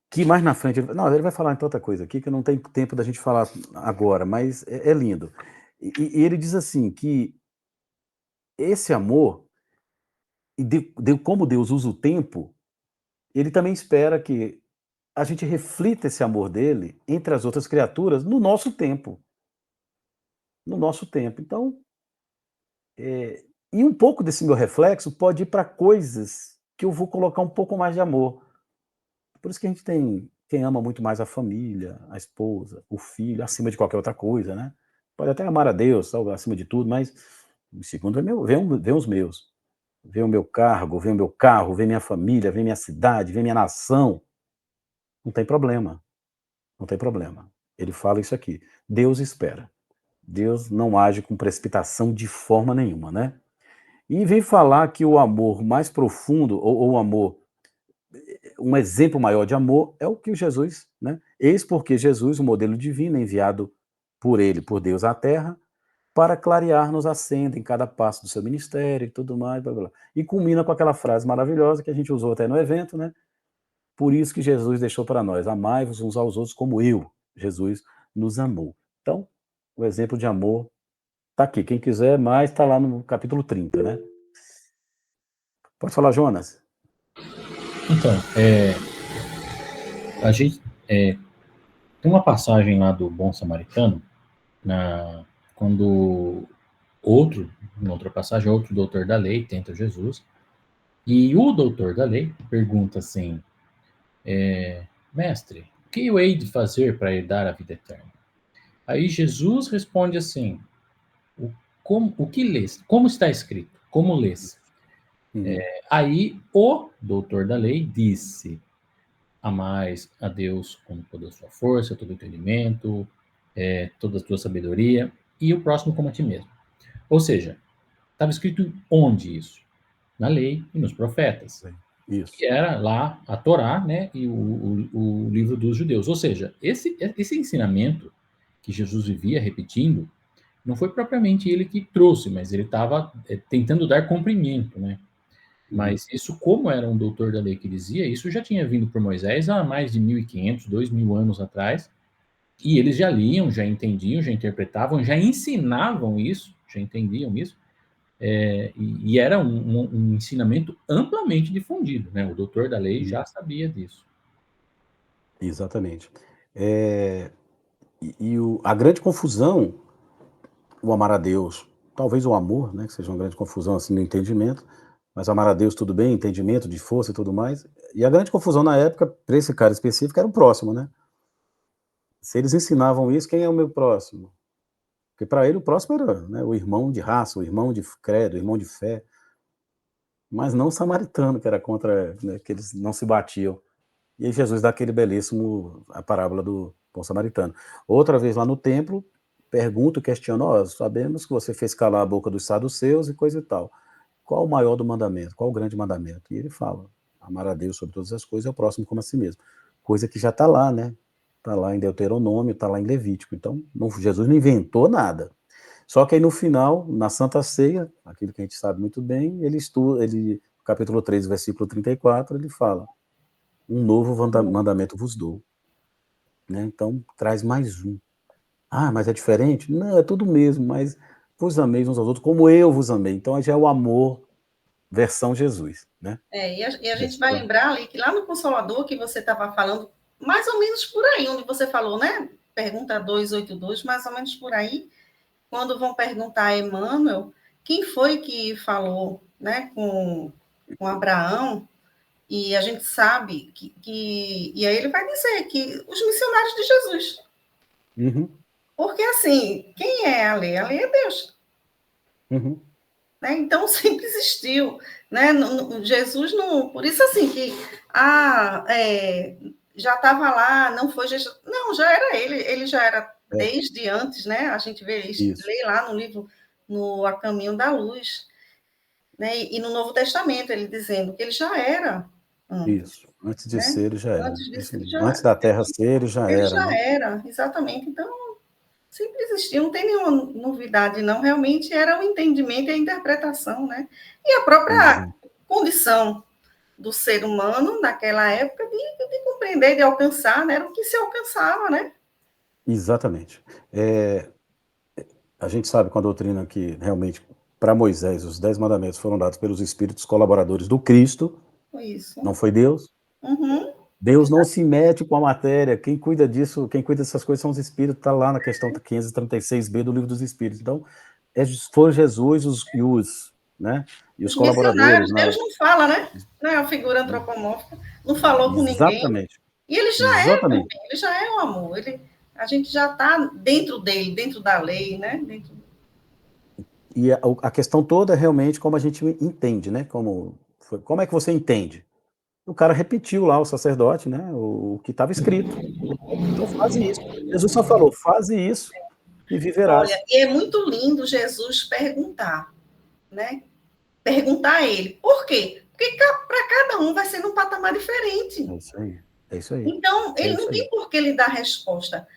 Que mais na frente, ele vai falar em outra coisa aqui, que não tem tempo da gente falar agora, mas é lindo. E ele diz assim, que esse amor, e como Deus usa o tempo, ele também espera que a gente reflita esse amor dele entre as outras criaturas no nosso tempo. No nosso tempo. Então, e um pouco desse meu reflexo pode ir para coisas que eu vou colocar um pouco mais de amor. Por isso que a gente tem quem ama muito mais a família, a esposa, o filho, acima de qualquer outra coisa, né? Pode até amar a Deus, acima de tudo, mas em segundo vem os meus. Vem o meu cargo, vem o meu carro, vem minha família, vem minha cidade, vem minha nação. Não tem problema. Não tem problema. Ele fala isso aqui. Deus espera. Deus não age com precipitação de forma nenhuma, né? E vem falar que o amor mais profundo, ou o amor, um exemplo maior de amor, é o que Jesus, né? Eis porque Jesus, o modelo divino, enviado por ele, por Deus à Terra, para clarear-nos a senda em cada passo do seu ministério e tudo mais, blá, blá. E culmina com aquela frase maravilhosa que a gente usou até no evento, né? Por isso que Jesus deixou para nós: amai-vos uns aos outros como eu, Jesus, nos amou. Então, o exemplo de amor Tá aqui, quem quiser mais, tá lá no capítulo 30, né? Pode falar, Jonas. Então, a gente tem uma passagem lá do Bom Samaritano, quando em outra passagem, outro doutor da lei tenta Jesus, e o doutor da lei pergunta assim, mestre, o que eu hei de fazer para herdar a vida eterna? Aí Jesus responde assim, o que lês? Como está escrito? Como lês? Uhum. Aí o doutor da lei disse, amais a Deus com toda a sua força, todo o entendimento, toda a tua sabedoria, e o próximo como a ti mesmo. Ou seja, estava escrito onde isso? Na lei e nos profetas, Isso. que era lá a Torá, né, e o livro dos judeus. Ou seja, esse ensinamento que Jesus vivia repetindo, não foi propriamente ele que trouxe, mas ele estava tentando dar cumprimento, né? Mas isso, como era um doutor da lei que dizia, isso já tinha vindo por Moisés há mais de 1.500, 2.000 anos atrás, e eles já liam, já entendiam, já interpretavam, já ensinavam isso, já entendiam isso, e era um ensinamento amplamente difundido, né? O doutor da lei já sabia disso. Exatamente. A grande confusão, o amar a Deus, talvez o amor, né, que seja uma grande confusão assim no entendimento, mas amar a Deus tudo bem, entendimento de força e tudo mais. E a grande confusão na época, para esse cara específico, era o próximo, né? Se eles ensinavam isso, quem é o meu próximo? Porque para ele o próximo era, né, o irmão de raça, o irmão de credo, o irmão de fé, mas não o samaritano, que era contra, né, que eles não se batiam. E aí Jesus dá aquele belíssimo, a parábola do bom samaritano. Outra vez lá no templo, pergunta, questiona, sabemos que você fez calar a boca dos saduceus e coisa e tal. Qual o maior do mandamento? Qual o grande mandamento? E ele fala, amar a Deus sobre todas as coisas e ao próximo como a si mesmo. Coisa que já está lá, né? Está lá em Deuteronômio, está lá em Levítico. Então, Jesus não inventou nada. Só que aí no final, na Santa Ceia, aquilo que a gente sabe muito bem, capítulo 3, versículo 34, ele fala, um novo mandamento vos dou. Né? Então, traz mais um. Ah, mas é diferente? Não, é tudo mesmo, mas vos ameis uns aos outros como eu vos amei. Então, já é o amor versão Jesus, né? E a gente vai lembrar ali que lá no Consolador, que você estava falando, mais ou menos por aí, onde você falou, né? Pergunta 282, mais ou menos por aí, quando vão perguntar a Emmanuel, quem foi que falou, né, com Abraão, e a gente sabe e aí ele vai dizer que os missionários de Jesus. Uhum. Porque, assim, quem é a lei? A lei é Deus. Uhum. Né? Então, sempre existiu. Né? Jesus não... Por isso, assim, que já estava lá, não foi Jesus... Não, já era ele já era desde antes, né? A gente vê isso, lê lá no livro, no A Caminho da Luz, né? E no Novo Testamento, ele dizendo que ele já era antes. Isso, antes de Né? ser, ele já era. Antes disso, Antes da terra ser, ele já ele era. já né? era, exatamente. Então, sempre existiu, não tem nenhuma novidade, não. Realmente era o entendimento e a interpretação, né? E a própria condição do ser humano naquela época de compreender, de alcançar, né? Era o que se alcançava, né? Exatamente. A gente sabe com a doutrina que realmente, para Moisés, os 10 mandamentos foram dados pelos espíritos colaboradores do Cristo, Isso. não foi Deus. Uhum. Deus não se mete com a matéria, quem cuida disso, quem cuida dessas coisas são os espíritos, está lá na questão 536b do Livro dos Espíritos. Então, foi Jesus né, e os colaboradores. Missionários, Deus não fala, né? Não é uma figura antropomórfica, não falou com ninguém. Exatamente. E ele já é também, ele já é o amor. A gente já está dentro dele, dentro da lei, né? E a questão toda é realmente como a gente entende, né? Como é que você entende? O cara repetiu lá, o sacerdote, né? O que estava escrito. Então, faze isso. Jesus só falou, faze isso e viverás. Olha, e é muito lindo Jesus perguntar, né? Perguntar a ele. Por quê? Porque para cada um vai ser num patamar diferente. É isso aí. Então, ele não tem por que ele dar resposta.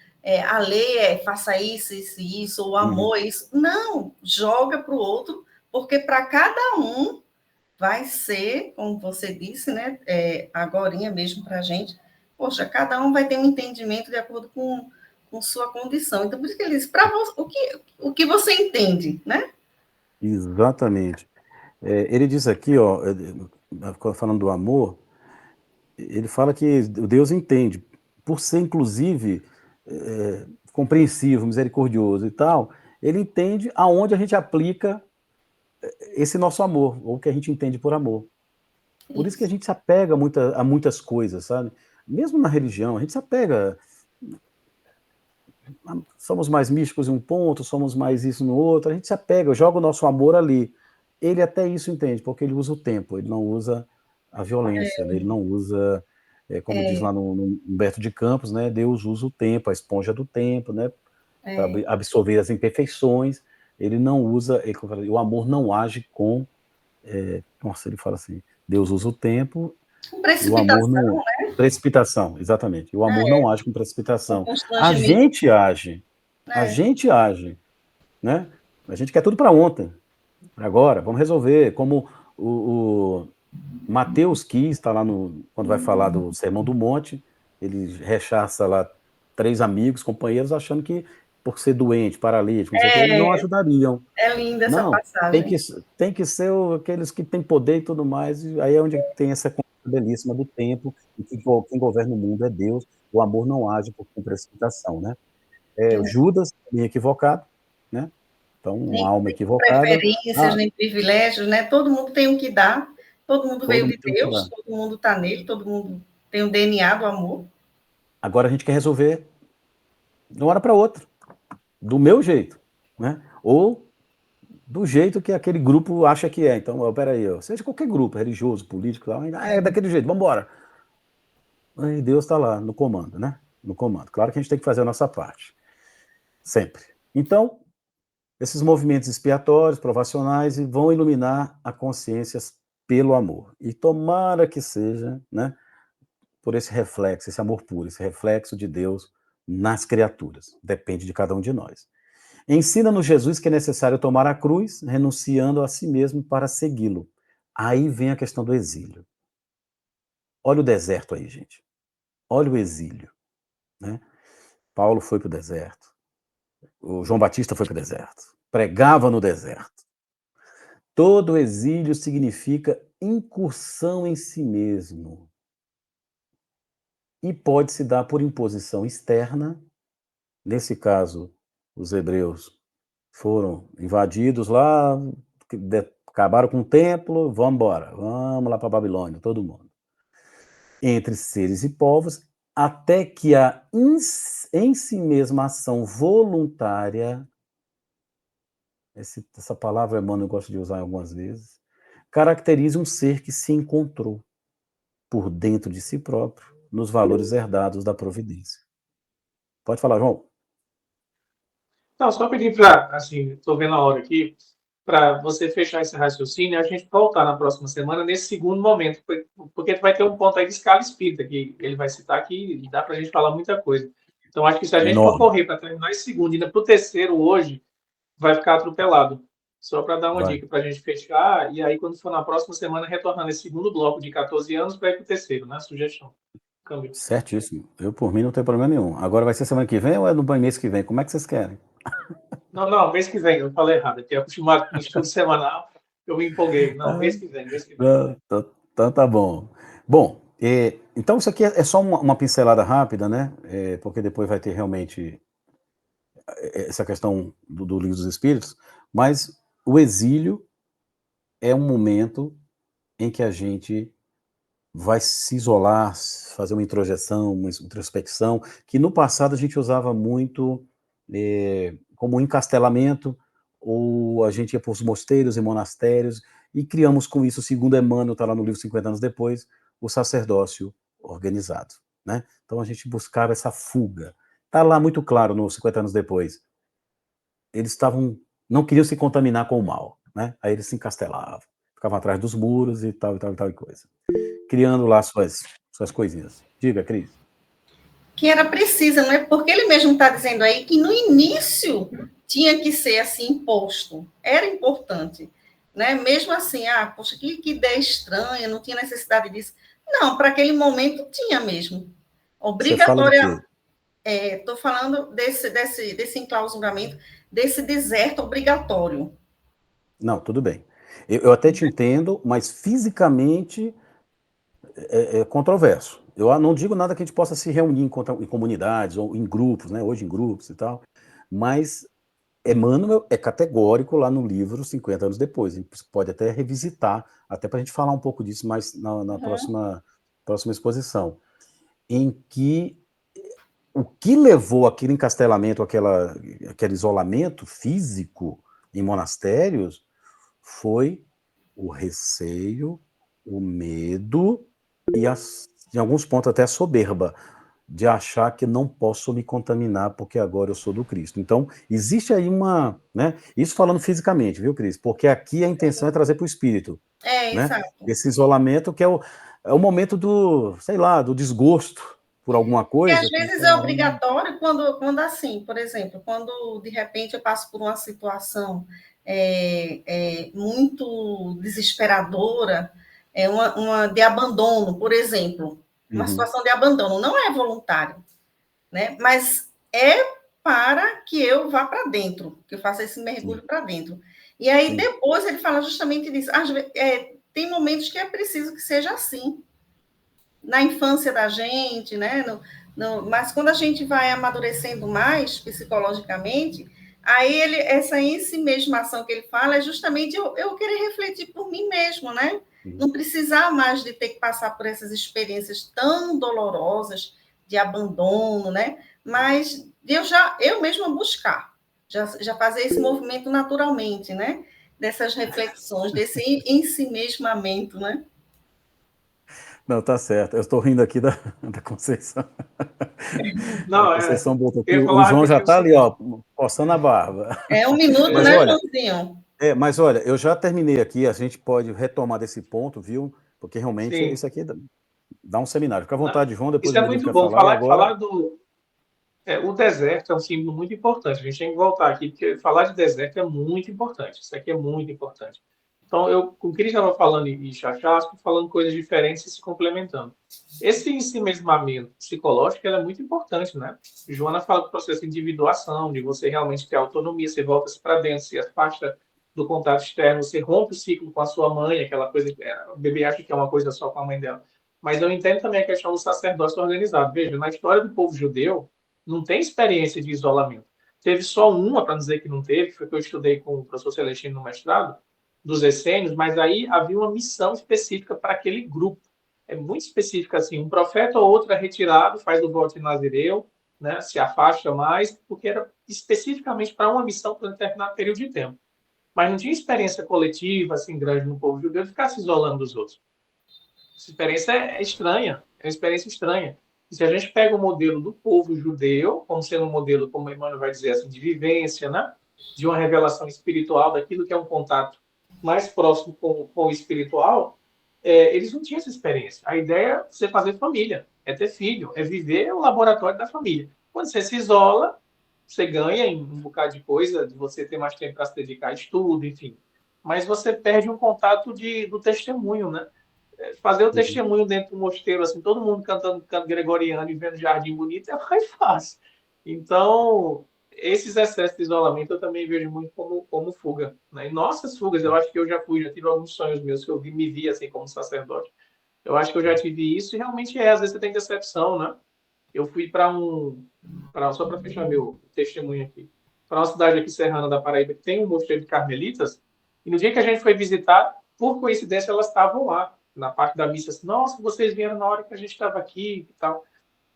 A lei faça isso, isso e isso, o amor é isso. Não, joga para o outro, porque para cada um vai ser, como você disse, né? Agorinha mesmo para a gente. Poxa, cada um vai ter um entendimento de acordo com com sua condição. Então, por isso que ele diz, para você, o que você entende, né? Exatamente. Ele diz aqui, ó, falando do amor, ele fala que Deus entende, por ser inclusive compreensivo, misericordioso e tal, ele entende aonde a gente aplica esse nosso amor, ou o que a gente entende por amor. Por isso que a gente se apega a muitas coisas, sabe? Mesmo na religião, a gente se apega. Somos mais místicos em um ponto, somos mais isso no outro, a gente se apega, joga o nosso amor ali. Ele até isso entende, porque ele usa o tempo, ele não usa a violência, né? Ele não usa, como diz lá no Humberto de Campos, né? Deus usa o tempo, a esponja do tempo, né? Para absorver as imperfeições. Ele não usa, o amor não age com, nossa, ele fala assim, Deus usa o tempo, Com e o amor precipitação, não, né? precipitação, exatamente. O amor não age com precipitação. A Constantemente. gente age, né? A gente quer tudo para ontem, para agora, vamos resolver. Como o Mateus quis, está lá quando vai falar do Sermão do Monte, ele rechaça lá 3 amigos, companheiros, achando que por ser doente, paralítico, não sei o que, eles não ajudariam. É linda essa Não, passagem. tem que ser aqueles que têm poder e tudo mais, e aí é onde tem essa conversa belíssima do tempo, e que quem governa o mundo é Deus, o amor não age com precipitação, né? Judas, também equivocado, né? Então, uma alma equivocada. Preferências, nem privilégios, né? Todo mundo tem o que dar, todo mundo veio de tem que Deus, dar. todo mundo está nele, todo mundo tem o DNA do amor. Agora a gente quer resolver de uma hora para outra, do meu jeito, né? Ou do jeito que aquele grupo acha que é. Então, peraí, seja qualquer grupo, religioso, político, é daquele jeito, vamos embora. E Deus está lá no comando, né? No comando. Claro que a gente tem que fazer a nossa parte. Sempre. Então, esses movimentos expiatórios, provacionais, vão iluminar a consciência pelo amor. E tomara que seja, né? Por esse reflexo, esse amor puro, esse reflexo de Deus nas criaturas. Depende de cada um de nós. Ensina-nos Jesus que é necessário tomar a cruz, renunciando a si mesmo para segui-lo. Aí vem a questão do exílio. Olha o deserto aí, gente. Olha o exílio, né? Paulo foi para o deserto. O João Batista foi para o deserto. Pregava no deserto. Todo exílio significa incursão em si mesmo. E pode se dar por imposição externa. Nesse caso, os hebreus foram invadidos lá, acabaram com o templo, vamos embora, vamos lá para a Babilônia, todo mundo. Entre seres e povos, até que a em si mesma ação voluntária, essa palavra, Emmanuel, eu gosto de usar algumas vezes, caracteriza um ser que se encontrou por dentro de si próprio, nos valores herdados da providência. Pode falar, João. Não, só pedir para, assim, estou vendo a hora aqui, para você fechar esse raciocínio e a gente voltar na próxima semana nesse segundo momento, porque vai ter um ponto aí de escala espírita que ele vai citar aqui e dá para a gente falar muita coisa. Então, acho que se a gente for correr para terminar esse segundo, ainda para o terceiro hoje, vai ficar atropelado. Só para dar uma dica para a gente fechar, e aí quando for na próxima semana, retornando esse segundo bloco de 14 anos, vai para o terceiro, né? Sugestão. Câmbio. Certíssimo. Eu, por mim, não tenho problema nenhum. Agora vai ser semana que vem ou é no mês que vem? Como é que vocês querem? Não, mês que vem, eu falei errado. Aqui é acostumado com estudo semanal, eu me empolguei. Não, mês que vem. Então tá bom. Bom, então isso aqui é só uma pincelada rápida, né? Porque depois vai ter realmente essa questão do Livro dos Espíritos, mas o exílio é um momento em que a gente vai se isolar, fazer uma introjeção, uma introspecção, que no passado a gente usava muito como um encastelamento, ou a gente ia para os mosteiros e monastérios, e criamos com isso, segundo Emmanuel, está lá no livro 50 anos depois, o sacerdócio organizado, né? Então a gente buscava essa fuga. Está lá muito claro no 50 anos depois. Eles não queriam se contaminar com o mal, né? Aí eles se encastelavam, ficavam atrás dos muros e tal e coisa. Criando lá suas coisinhas. Diga, Cris. Que era precisa, não é? Porque ele mesmo está dizendo aí que no início tinha que ser assim imposto, era importante, né? Mesmo assim, poxa, que ideia estranha, não tinha necessidade disso. Não, para aquele momento tinha mesmo. Você fala do quê? estou falando desse enclausuramento, desse deserto obrigatório. Não, tudo bem. Eu até te entendo, mas fisicamente é controverso. Eu não digo nada que a gente possa se reunir em comunidades ou em grupos, né? Hoje em grupos e tal, mas Emmanuel é categórico lá no livro 50 anos depois. A gente pode até revisitar, até para a gente falar um pouco disso mais na próxima exposição, em que o que levou aquele encastelamento, aquele isolamento físico em monastérios foi o receio, o medo e, em alguns pontos, até a soberba de achar que não posso me contaminar porque agora eu sou do Cristo. Então, existe aí né? Isso falando fisicamente, viu, Cris? Porque aqui a intenção é trazer para o espírito, né? Exato. Esse isolamento que é o momento do, sei lá, do desgosto por alguma E coisa. às vezes é obrigatório quando assim, por exemplo, quando de repente eu passo por uma situação muito desesperadora, uma de abandono, por exemplo, uma situação de abandono, não é voluntário, né? Mas é para que eu vá para dentro, que eu faça esse mergulho para dentro. E aí depois ele fala justamente disso. Tem momentos que é preciso que seja assim, na infância da gente, né? Mas quando a gente vai amadurecendo mais psicologicamente, aí essa ensimesmação que ele fala é justamente eu querer refletir por mim mesmo, né? Não precisar mais de ter que passar por essas experiências tão dolorosas de abandono, né? Mas eu mesma buscar, já fazer esse movimento naturalmente, né? Dessas reflexões, desse ensimesmamento, né? Não, tá certo. Eu estou rindo aqui da Conceição. Não, A Conceição botou aqui. eu ia O falar João já rapidinho o está ali, ó, seguinte. coçando a barba. É um minuto, Mas né, olha, Joãozinho? mas olha, eu já terminei aqui, a gente pode retomar desse ponto, viu? Porque realmente Sim. isso aqui dá um seminário. Fica à vontade, João, depois Isso o é Murilo muito quer bom. falar, e agora... Falar do... o deserto é um símbolo muito importante. A gente tem que voltar aqui, porque falar de deserto é muito importante. Isso aqui é muito importante. Então, com o que ele estava falando em Chachasco, falando coisas diferentes e se complementando. Esse ensimesmamento psicológico é muito importante, né? Joana fala do processo de individuação, de você realmente ter autonomia, você volta-se para dentro, se afasta do contato externo, você rompe o ciclo com a sua mãe, aquela coisa que o bebê acha que é uma coisa só com a mãe dela. Mas eu entendo também a questão do sacerdócio organizado. Veja, na história do povo judeu, não tem experiência de isolamento. Teve só uma, para dizer que não teve, foi que eu estudei com o professor Celestino no mestrado, dos essênios, mas aí havia uma missão específica para aquele grupo. É muito específica, assim, um profeta ou outro é retirado, faz o voto de Nazireu, né, se afasta mais, porque era especificamente para uma missão para um determinado período de tempo. Mas não tinha experiência coletiva, assim, grande no povo judeu, de ficar se isolando dos outros. Essa experiência é estranha, é uma experiência estranha. E se a gente pega o modelo do povo judeu, como sendo um modelo, como Emmanuel vai dizer, assim, de vivência, né, de uma revelação espiritual, daquilo que é um contato mais próximo com o espiritual, eles não tinham essa experiência. A ideia é você fazer família, é ter filho, é viver o laboratório da família. Quando você se isola, você ganha em um bocado de coisa, de você ter mais tempo para se dedicar a estudo, enfim. Mas você perde um contato do testemunho, né? Fazer o testemunho dentro do mosteiro, assim, todo mundo cantando canto gregoriano e vendo jardim bonito, é mais fácil. Então, esses excessos de isolamento eu também vejo muito como fuga, né? E nossas fugas, eu acho que eu já tive alguns sonhos meus que eu me vi assim como sacerdote. Eu acho que eu já tive isso e realmente às vezes você tem decepção, né? Eu fui só para fechar meu testemunho aqui, para uma cidade aqui serrana da Paraíba que tem um mosteiro de carmelitas, e no dia que a gente foi visitar, por coincidência elas estavam lá, na parte da missa, assim, nossa, vocês vieram na hora que a gente estava aqui e tal.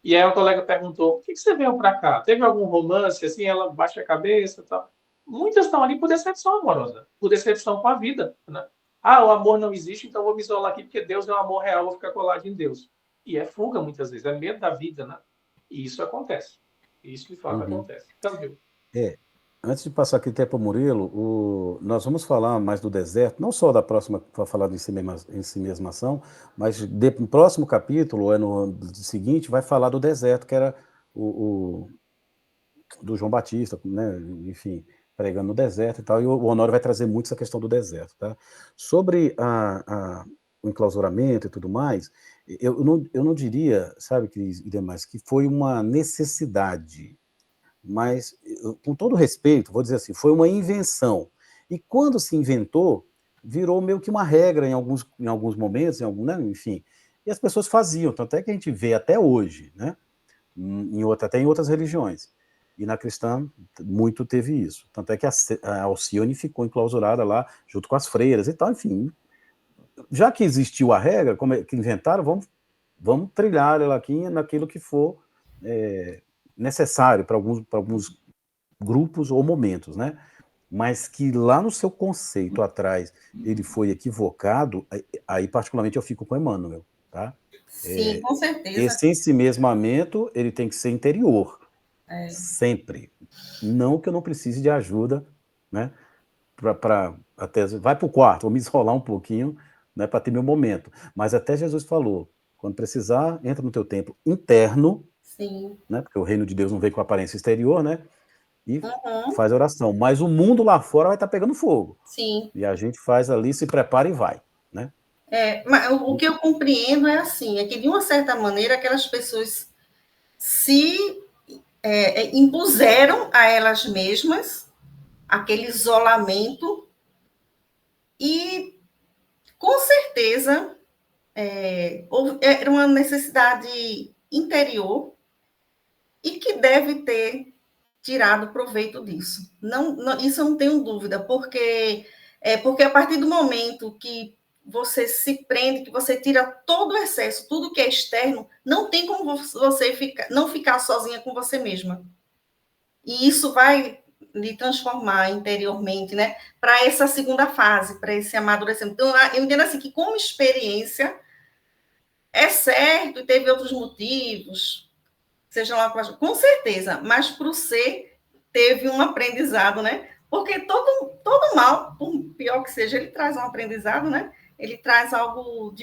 E aí um colega perguntou, por que você veio para cá? Teve algum romance, assim, ela baixa a cabeça e tal. Muitas estão ali por decepção amorosa, por decepção com a vida, né? Ah, o amor não existe, então vou me isolar aqui porque Deus é um amor real, vou ficar colado em Deus. E é fuga muitas vezes, é medo da vida, né? E isso acontece. Isso de fato acontece. Então, viu? Antes de passar aqui até para o Murilo, nós vamos falar mais do deserto, não só da próxima, para falar de ensimesmação, mas no próximo capítulo, no seguinte, vai falar do deserto, que era do João Batista, né? Enfim, pregando no deserto e tal, e o Honório vai trazer muito essa questão do deserto. Tá? Sobre o enclausuramento e tudo mais, eu não diria, sabe, Cris e demais, que foi uma necessidade, mas, com todo respeito, vou dizer assim, foi uma invenção. E quando se inventou, virou meio que uma regra em alguns momentos, né, enfim, e as pessoas faziam, tanto é que a gente vê até hoje, né, até em outras religiões. E na cristã, muito teve isso. Tanto é que a Alcione ficou enclausurada lá, junto com as freiras e tal, enfim. Já que existiu a regra, que inventaram, vamos trilhar ela aqui naquilo que for necessário para alguns grupos ou momentos, né? Mas que lá no seu conceito atrás ele foi equivocado, aí particularmente eu fico com Emmanuel, tá? Sim, com certeza. Esse ensimesmamento, ele tem que ser interior, sempre. Não que eu não precise de ajuda, né? Até vai para o quarto, vou me isolar um pouquinho, né, para ter meu momento. Mas até Jesus falou, quando precisar, entra no teu templo interno, Sim. né, porque o reino de Deus não vem com aparência exterior, né, e faz a oração. Mas o mundo lá fora vai estar pegando fogo. Sim. E a gente faz ali, se prepara e vai, né? Mas o que eu compreendo é assim, é que de uma certa maneira aquelas pessoas se impuseram a elas mesmas aquele isolamento e, com certeza, era uma necessidade interior e que deve ter tirado proveito disso. Isso eu não tenho dúvida, porque a partir do momento que você se prende, que você tira todo o excesso, tudo que é externo, não tem como você não ficar sozinha com você mesma. E isso vai lhe transformar interiormente, né? Para essa segunda fase, para esse amadurecimento. Então, eu entendo assim que, como experiência, é certo, e teve outros motivos, seja lá com certeza, mas para o ser teve um aprendizado, né? Porque todo mal, por pior que seja, ele traz um aprendizado, né? Ele traz algo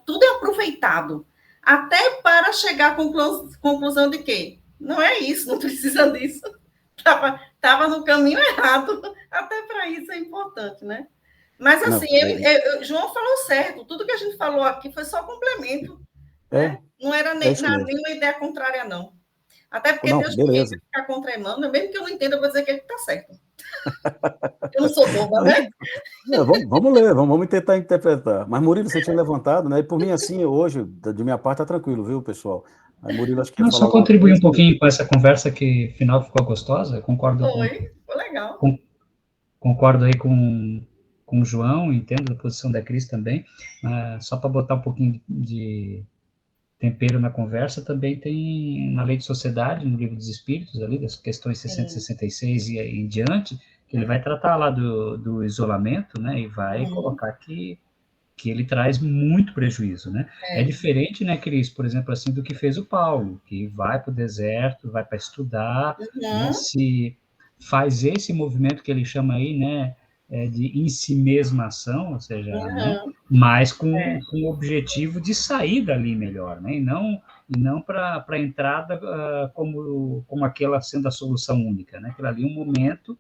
tudo é aproveitado, até para chegar à conclusão de que não é isso, não precisa disso. Estava no caminho errado. Até para isso é importante, né? Mas, assim, João falou certo. Tudo que a gente falou aqui foi só complemento. Né? Não era nenhuma ideia contrária, não. Até porque não, Deus beleza. ficar contra Emmanuel, mesmo que eu não entenda, eu vou dizer que ele está certo. Eu não sou boba, né? Vamos ler, vamos tentar interpretar. Mas, Murilo, você tinha levantado, né? E por mim, assim, hoje, de minha parte, tá tranquilo, viu, pessoal? Aí, Murilo, acho que ia falar só contribuir um pouquinho com essa conversa que, afinal, ficou gostosa. Eu concordo foi legal. Concordo aí com o João, entendo a posição da Cris também. Só para botar um pouquinho de tempero na conversa, também tem na Lei de Sociedade, no Livro dos Espíritos, ali, das questões 666 e em diante, que ele vai tratar lá do isolamento, né, e vai colocar que ele traz muito prejuízo, né? É diferente, né, Cris, por exemplo, assim, do que fez o Paulo, que vai para o deserto, vai para estudar, né, se faz esse movimento que ele chama aí, né, de ensimesmação, ou seja, né, mas com o objetivo de sair dali melhor, né, e não para a entrada como aquela sendo a solução única, né, aquilo ali é um momento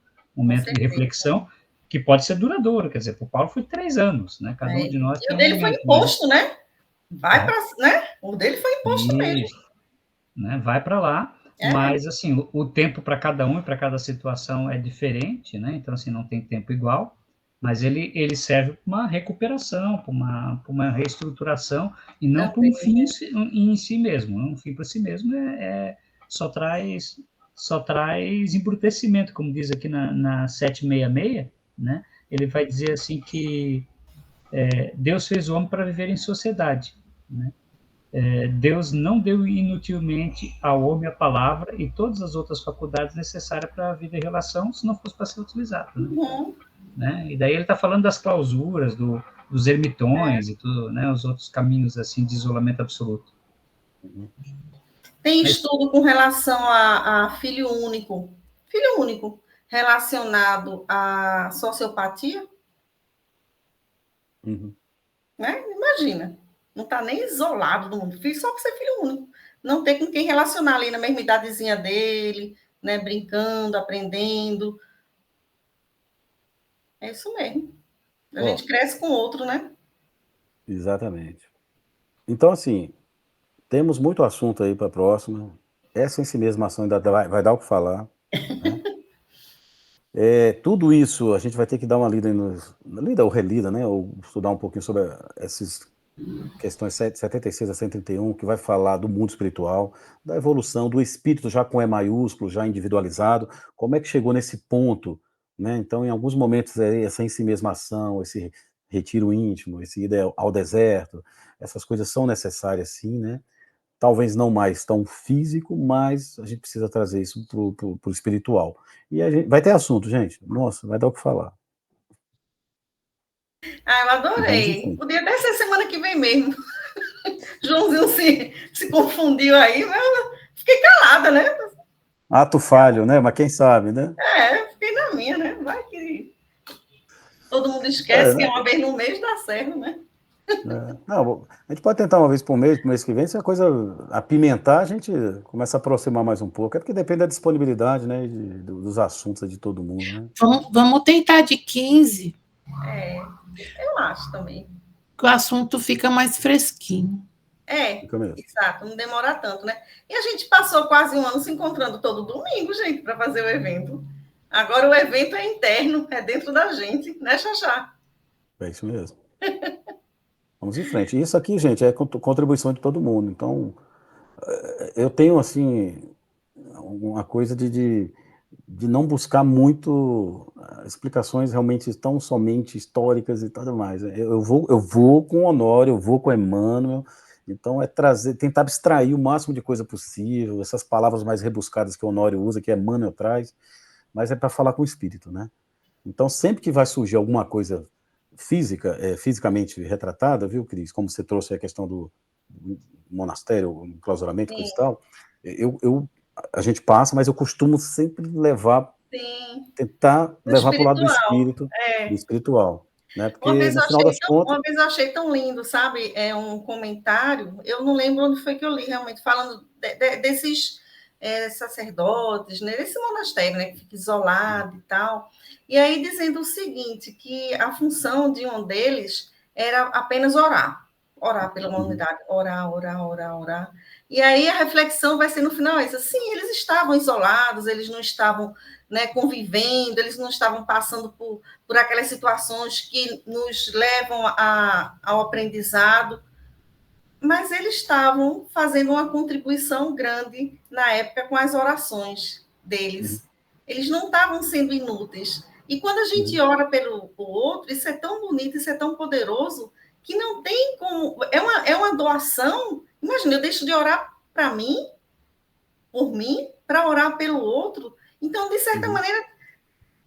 de reflexão que pode ser duradouro, quer dizer, para o Paulo foi 3 anos, né, cada um de nós tem um momento. E o dele foi imposto, né? Vai para, né? O dele foi imposto mesmo. Né, vai para lá, mas, assim, o tempo para cada um e para cada situação é diferente, né, então, assim, não tem tempo igual, mas ele serve para uma recuperação, para uma reestruturação, e não para um fim em si mesmo. Um fim para si mesmo só traz embrutecimento, como diz aqui na 766, né, ele vai dizer assim que Deus fez o homem para viver em sociedade, né? Deus não deu inutilmente ao homem a palavra e todas as outras faculdades necessárias para a vida e relação, se não fosse para ser utilizado. Né? E daí ele está falando das clausuras, dos ermitões e tudo, né? Os outros caminhos assim de isolamento absoluto. Tem estudo com relação a filho único relacionado à sociopatia? Né? Imagina. Não está nem isolado do mundo. Só por ser filho único. Não ter com quem relacionar ali na mesma idadezinha dele, né? Brincando, aprendendo. É isso mesmo. A gente cresce com outro, né? Exatamente. Então, assim, temos muito assunto aí para a próxima. Essa ensimesmação ainda vai dar o que falar, né? Tudo isso a gente vai ter que dar uma lida ou relida, né? Ou estudar um pouquinho sobre essas questões 76 a 131, que vai falar do mundo espiritual, da evolução, do espírito já com E maiúsculo, já individualizado, como é que chegou nesse ponto, né? Então, em alguns momentos, essa ensimesmação, esse retiro íntimo, esse ida ao deserto, essas coisas são necessárias, sim, né? Talvez não mais tão físico, mas a gente precisa trazer isso pro espiritual. E a gente vai ter assunto, gente. Nossa, vai dar o que falar. Ah, eu E vamos em adorei. frente. Podia até ser semana que vem mesmo. Joãozinho se confundiu aí, mas eu fiquei calada, né? Ato falho, né? Mas quem sabe, né? Fiquei na minha, né? Vai que todo mundo É, esquece que é né? uma vez no mês dá certo, né? Não, a gente pode tentar uma vez por mês, pro mês que vem, se a coisa apimentar, a gente começa a aproximar mais um pouco. É porque depende da disponibilidade, né? Dos assuntos de todo mundo, né? Vamos tentar de 15, Eu acho também. que o assunto fica mais fresquinho. Fica mesmo. Exato, não demora tanto, né? E a gente passou quase um ano se encontrando todo domingo, gente, para fazer o evento. Agora o evento é interno, é dentro da gente, né, Xaxá? É isso mesmo. Vamos em frente. Isso aqui, gente, é contribuição de todo mundo. Então, eu tenho, assim, uma coisa de não buscar muito explicações realmente tão somente históricas e tudo mais. Eu vou com o Honório, eu vou com o Emmanuel, então tentar abstrair o máximo de coisa possível, essas palavras mais rebuscadas que o Honório usa, que Emmanuel traz, mas é para falar com o espírito, né? Então, sempre que vai surgir alguma coisa fisicamente retratada, viu, Cris? Como você trouxe a questão do monastério, o enclausuramento, coisa e tal, a gente passa, mas eu costumo sempre tentar Do levar para o lado do espiritual. espírito, do espiritual, né? Uma Porque vez no final das contas, uma vez eu achei tão lindo, sabe? É um comentário, eu não lembro onde foi que eu li realmente, falando desses sacerdotes, né? Desse monastério, né? Que fica isolado e tal. E aí dizendo o seguinte, que a função de um deles era apenas orar pela humanidade, orar, orar, orar, orar. E aí a reflexão vai ser no final isso, sim, eles estavam isolados, eles não estavam, né, convivendo, eles não estavam passando por aquelas situações que nos levam ao aprendizado, mas eles estavam fazendo uma contribuição grande na época com as orações deles. Eles não estavam sendo inúteis. E quando a gente ora pelo outro, isso é tão bonito, isso é tão poderoso, que não tem como. É uma doação. Imagina, eu deixo de orar para mim, por mim, para orar pelo outro. Então, de certa maneira,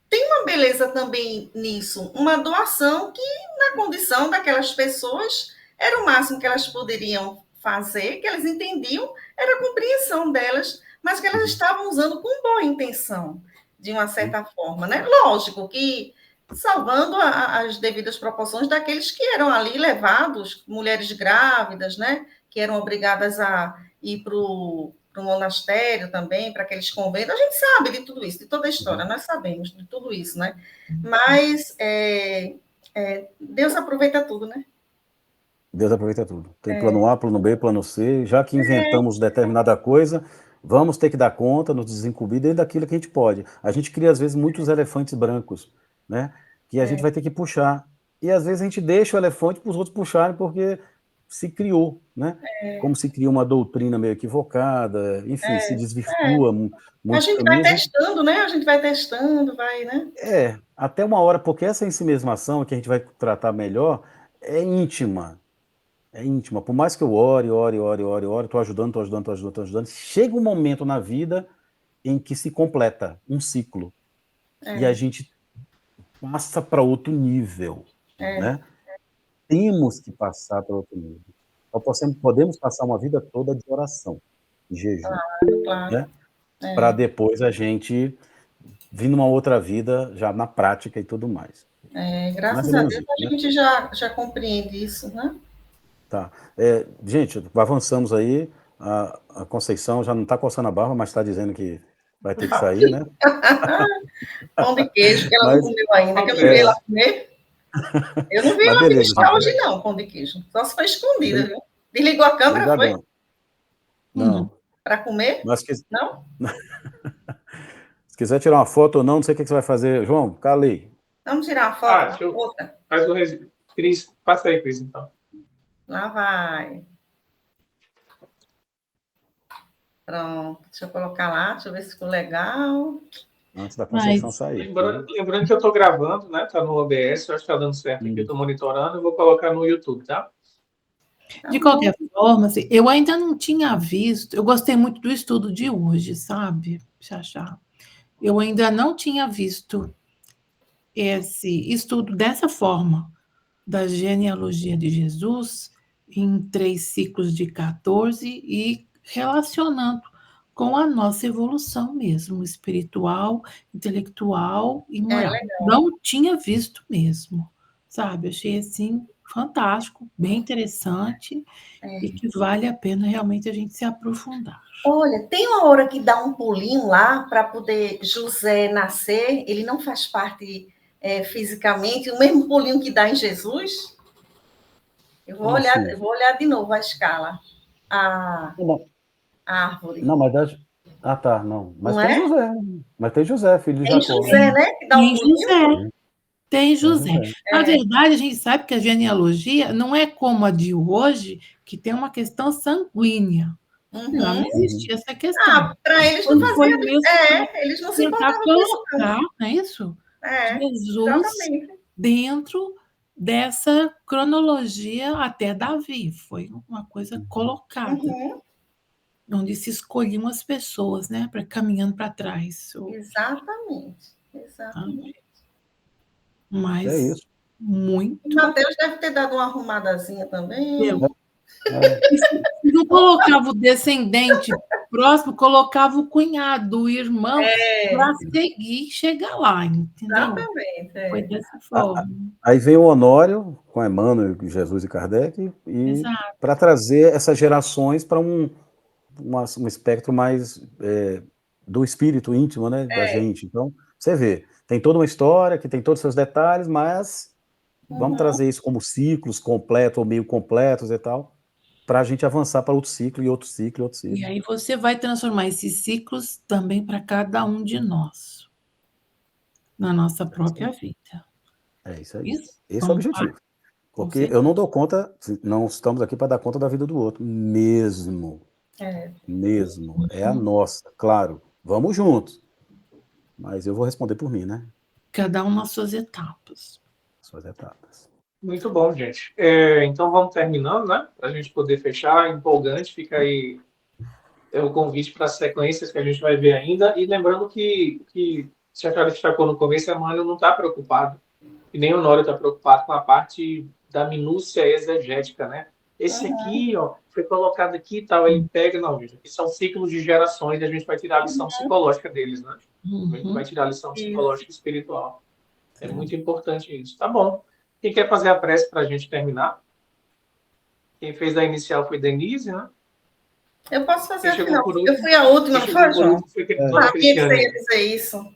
tem uma beleza também nisso, uma doação que, na condição daquelas pessoas, era o máximo que elas poderiam fazer, que elas entendiam, era a compreensão delas, mas que elas estavam usando com boa intenção, de uma certa forma, né? Lógico que salvando as devidas proporções daqueles que eram ali levados, mulheres grávidas, né? Que eram obrigadas a ir para o monastério também, para aqueles conventos. A gente sabe de tudo isso, de toda a história, nós sabemos de tudo isso, né? Mas Deus aproveita tudo, né? Deus aproveita tudo. Tem plano A, plano B, plano C. Já que inventamos determinada coisa, vamos ter que dar conta, nos desincumbir dentro daquilo que a gente pode. A gente cria, às vezes, muitos elefantes brancos, né? Que a gente vai ter que puxar. E, às vezes, a gente deixa o elefante para os outros puxarem, porque se criou, né? Como se cria uma doutrina meio equivocada, enfim, se desvirtua A muitos gente vai caminhos. testando, né? A gente vai testando, vai, né? Até uma hora, porque essa ensimesmação que a gente vai tratar melhor é íntima. É íntima. Por mais que eu ore, tô ajudando, chega um momento na vida em que se completa um ciclo. E a gente passa para outro nível, né? Temos que passar para outro nível. Nós podemos passar uma vida toda de oração, de jejum, Claro. né? Para depois a gente vir numa outra vida já na prática e tudo mais. Graças a Deus a gente já compreende isso, né? Tá. Gente, avançamos aí. A Conceição já não está coçando a barba, mas está dizendo que vai ter que sair, né? Pão de queijo, que ela não comeu ainda, que eu levei ela comer. Eu não vi Mas ela beleza, beliscar gente. hoje, não, pão de queijo. Só se foi escondida, viu? Desligou a câmera, foi? Obrigadão. Não. Para comer? Mas Não? se quiser tirar uma foto ou não, não sei o que você vai fazer. João, calei. Vamos tirar uma Ah, foto? deixa eu... Outra. Faz o registro. Cris, passa aí, Cris, então. Lá vai. Pronto. Deixa eu colocar lá, deixa eu ver se ficou legal. Antes da Conceição Mas, sair. Lembrando que eu estou gravando, né? Tá no OBS, eu acho que tá dando certo aqui, eu estou monitorando, eu vou colocar no YouTube, tá? Tá de bom. qualquer forma, assim, eu ainda não tinha visto, eu gostei muito do estudo de hoje, sabe, Xaxá? Eu ainda não tinha visto esse estudo dessa forma, da genealogia de Jesus, em 3 ciclos de 14 e relacionando com a nossa evolução mesmo, espiritual, intelectual e É moral. legal. Não tinha visto mesmo, sabe? Achei assim fantástico, bem interessante e que vale a pena realmente a gente se aprofundar. Olha, tem uma hora que dá um pulinho lá para poder José nascer, ele não faz parte fisicamente, o mesmo pulinho que dá em Jesus? Eu vou Como olhar, assim? eu vou olhar de novo a escala, a Não, árvore. não, mas tá, não. Mas Não tem é? José. Mas tem José, filho de Tem Jacó. José, né? Que dá um Tem pulinho. José, tem Tem José. José. Na verdade, a gente sabe que a genealogia não é como a de hoje, que tem uma questão sanguínea. Lá não Uhum. existia essa questão. Para eles não Foi fazia. mesmo Eles não se tentar importavam com isso, não. colocar, não é isso? Jesus Exatamente. dentro dessa cronologia até Davi. Foi uma coisa colocada, Uhum. onde se escolhiam as pessoas, né, para caminhando para trás. Exatamente. Sabe? Exatamente. É Mas isso. O muito Mateus deve ter dado uma arrumadazinha também. bacana. É, Se não colocava o descendente próximo, colocava o cunhado, o irmão, para seguir e chegar lá, entendeu? Exatamente. Foi dessa forma. Aí vem o Honório, com Emmanuel, Jesus e Kardec, e Exato. para trazer essas gerações para um espectro mais do espírito íntimo, né, da gente. Então, você vê, tem toda uma história que tem todos os seus detalhes, mas vamos trazer isso como ciclos completos ou meio completos e tal, para a gente avançar para outro ciclo e outro ciclo e outro E ciclo. aí você vai transformar esses ciclos também para cada um de nós, na nossa própria vida. É isso aí. Isso? Esse é o Vamos lá? objetivo. Com Porque certeza. eu não dou conta, não estamos aqui para dar conta da vida do outro, mesmo. Mesmo. É a nossa, claro. Vamos juntos. Mas eu vou responder por mim, né? Cada um nas suas etapas. Suas etapas. Muito bom, gente. Então vamos terminando, né? Para a gente poder fechar. Empolgante, fica aí o convite para as sequências que a gente vai ver ainda. E lembrando que se a Clara destacou no começo, a Emmanuel não está preocupado, e nem o Honório está preocupado com a parte da minúcia exegética, né? Esse aqui, ó, foi colocado aqui e tal, ele pega, não, gente, aqui são ciclos de gerações e a gente vai tirar a lição psicológica deles, né? A gente vai tirar a lição psicológica e espiritual. É muito importante isso. Tá bom. Quem quer fazer a prece para a gente terminar? Quem fez a inicial foi Denise, né? Eu posso fazer Quem a chegou final. por Eu último, fui a última, quem não chegou foi, por João? último foi Sabia que você ia Cristiane. dizer isso.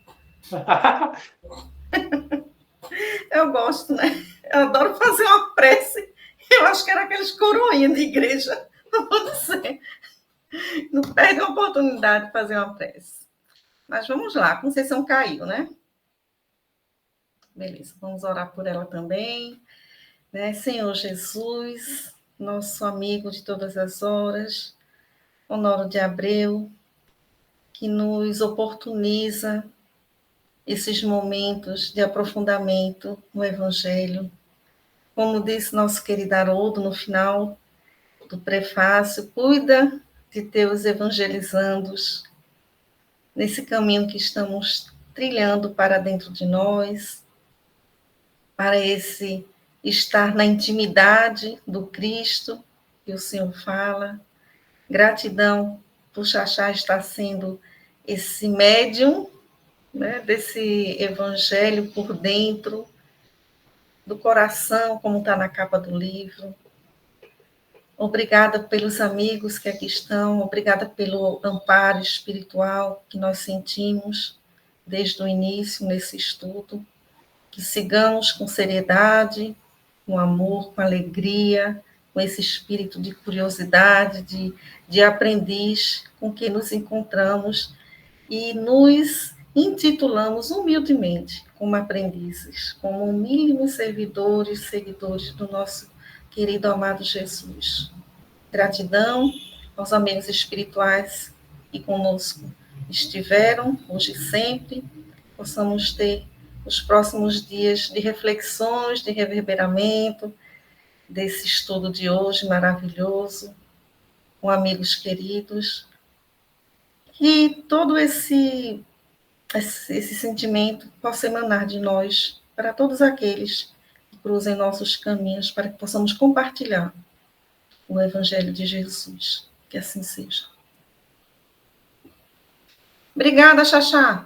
Eu gosto, né? Eu adoro fazer uma prece. Eu acho que era aqueles coroinhas de igreja. Não vou dizer. Não perde a oportunidade de fazer uma prece. Mas vamos lá, a Conceição caiu, né? Beleza, vamos orar por ela também. Né? Senhor Jesus, nosso amigo de todas as horas, Honório de Abreu, que nos oportuniza esses momentos de aprofundamento no Evangelho. Como disse nosso querido Haroldo no final do prefácio, cuida de teus evangelizandos nesse caminho que estamos trilhando para dentro de nós, para esse estar na intimidade do Cristo que o Senhor fala. Gratidão por Xaxá estar sendo esse médium, né, desse evangelho por dentro do coração, como está na capa do livro. Obrigada pelos amigos que aqui estão, obrigada pelo amparo espiritual que nós sentimos desde o início nesse estudo. que sigamos com seriedade, com amor, com alegria, com esse espírito de curiosidade, de aprendiz com que nos encontramos e nos intitulamos humildemente como aprendizes, como mínimos seguidores do nosso querido amado Jesus. Gratidão aos amigos espirituais que conosco estiveram, hoje e sempre, possamos ter os próximos dias de reflexões, de reverberamento, desse estudo de hoje maravilhoso, com amigos queridos, e todo esse sentimento possa emanar de nós para todos aqueles que cruzem nossos caminhos, para que possamos compartilhar o Evangelho de Jesus. Que assim seja. Obrigada, Xaxá.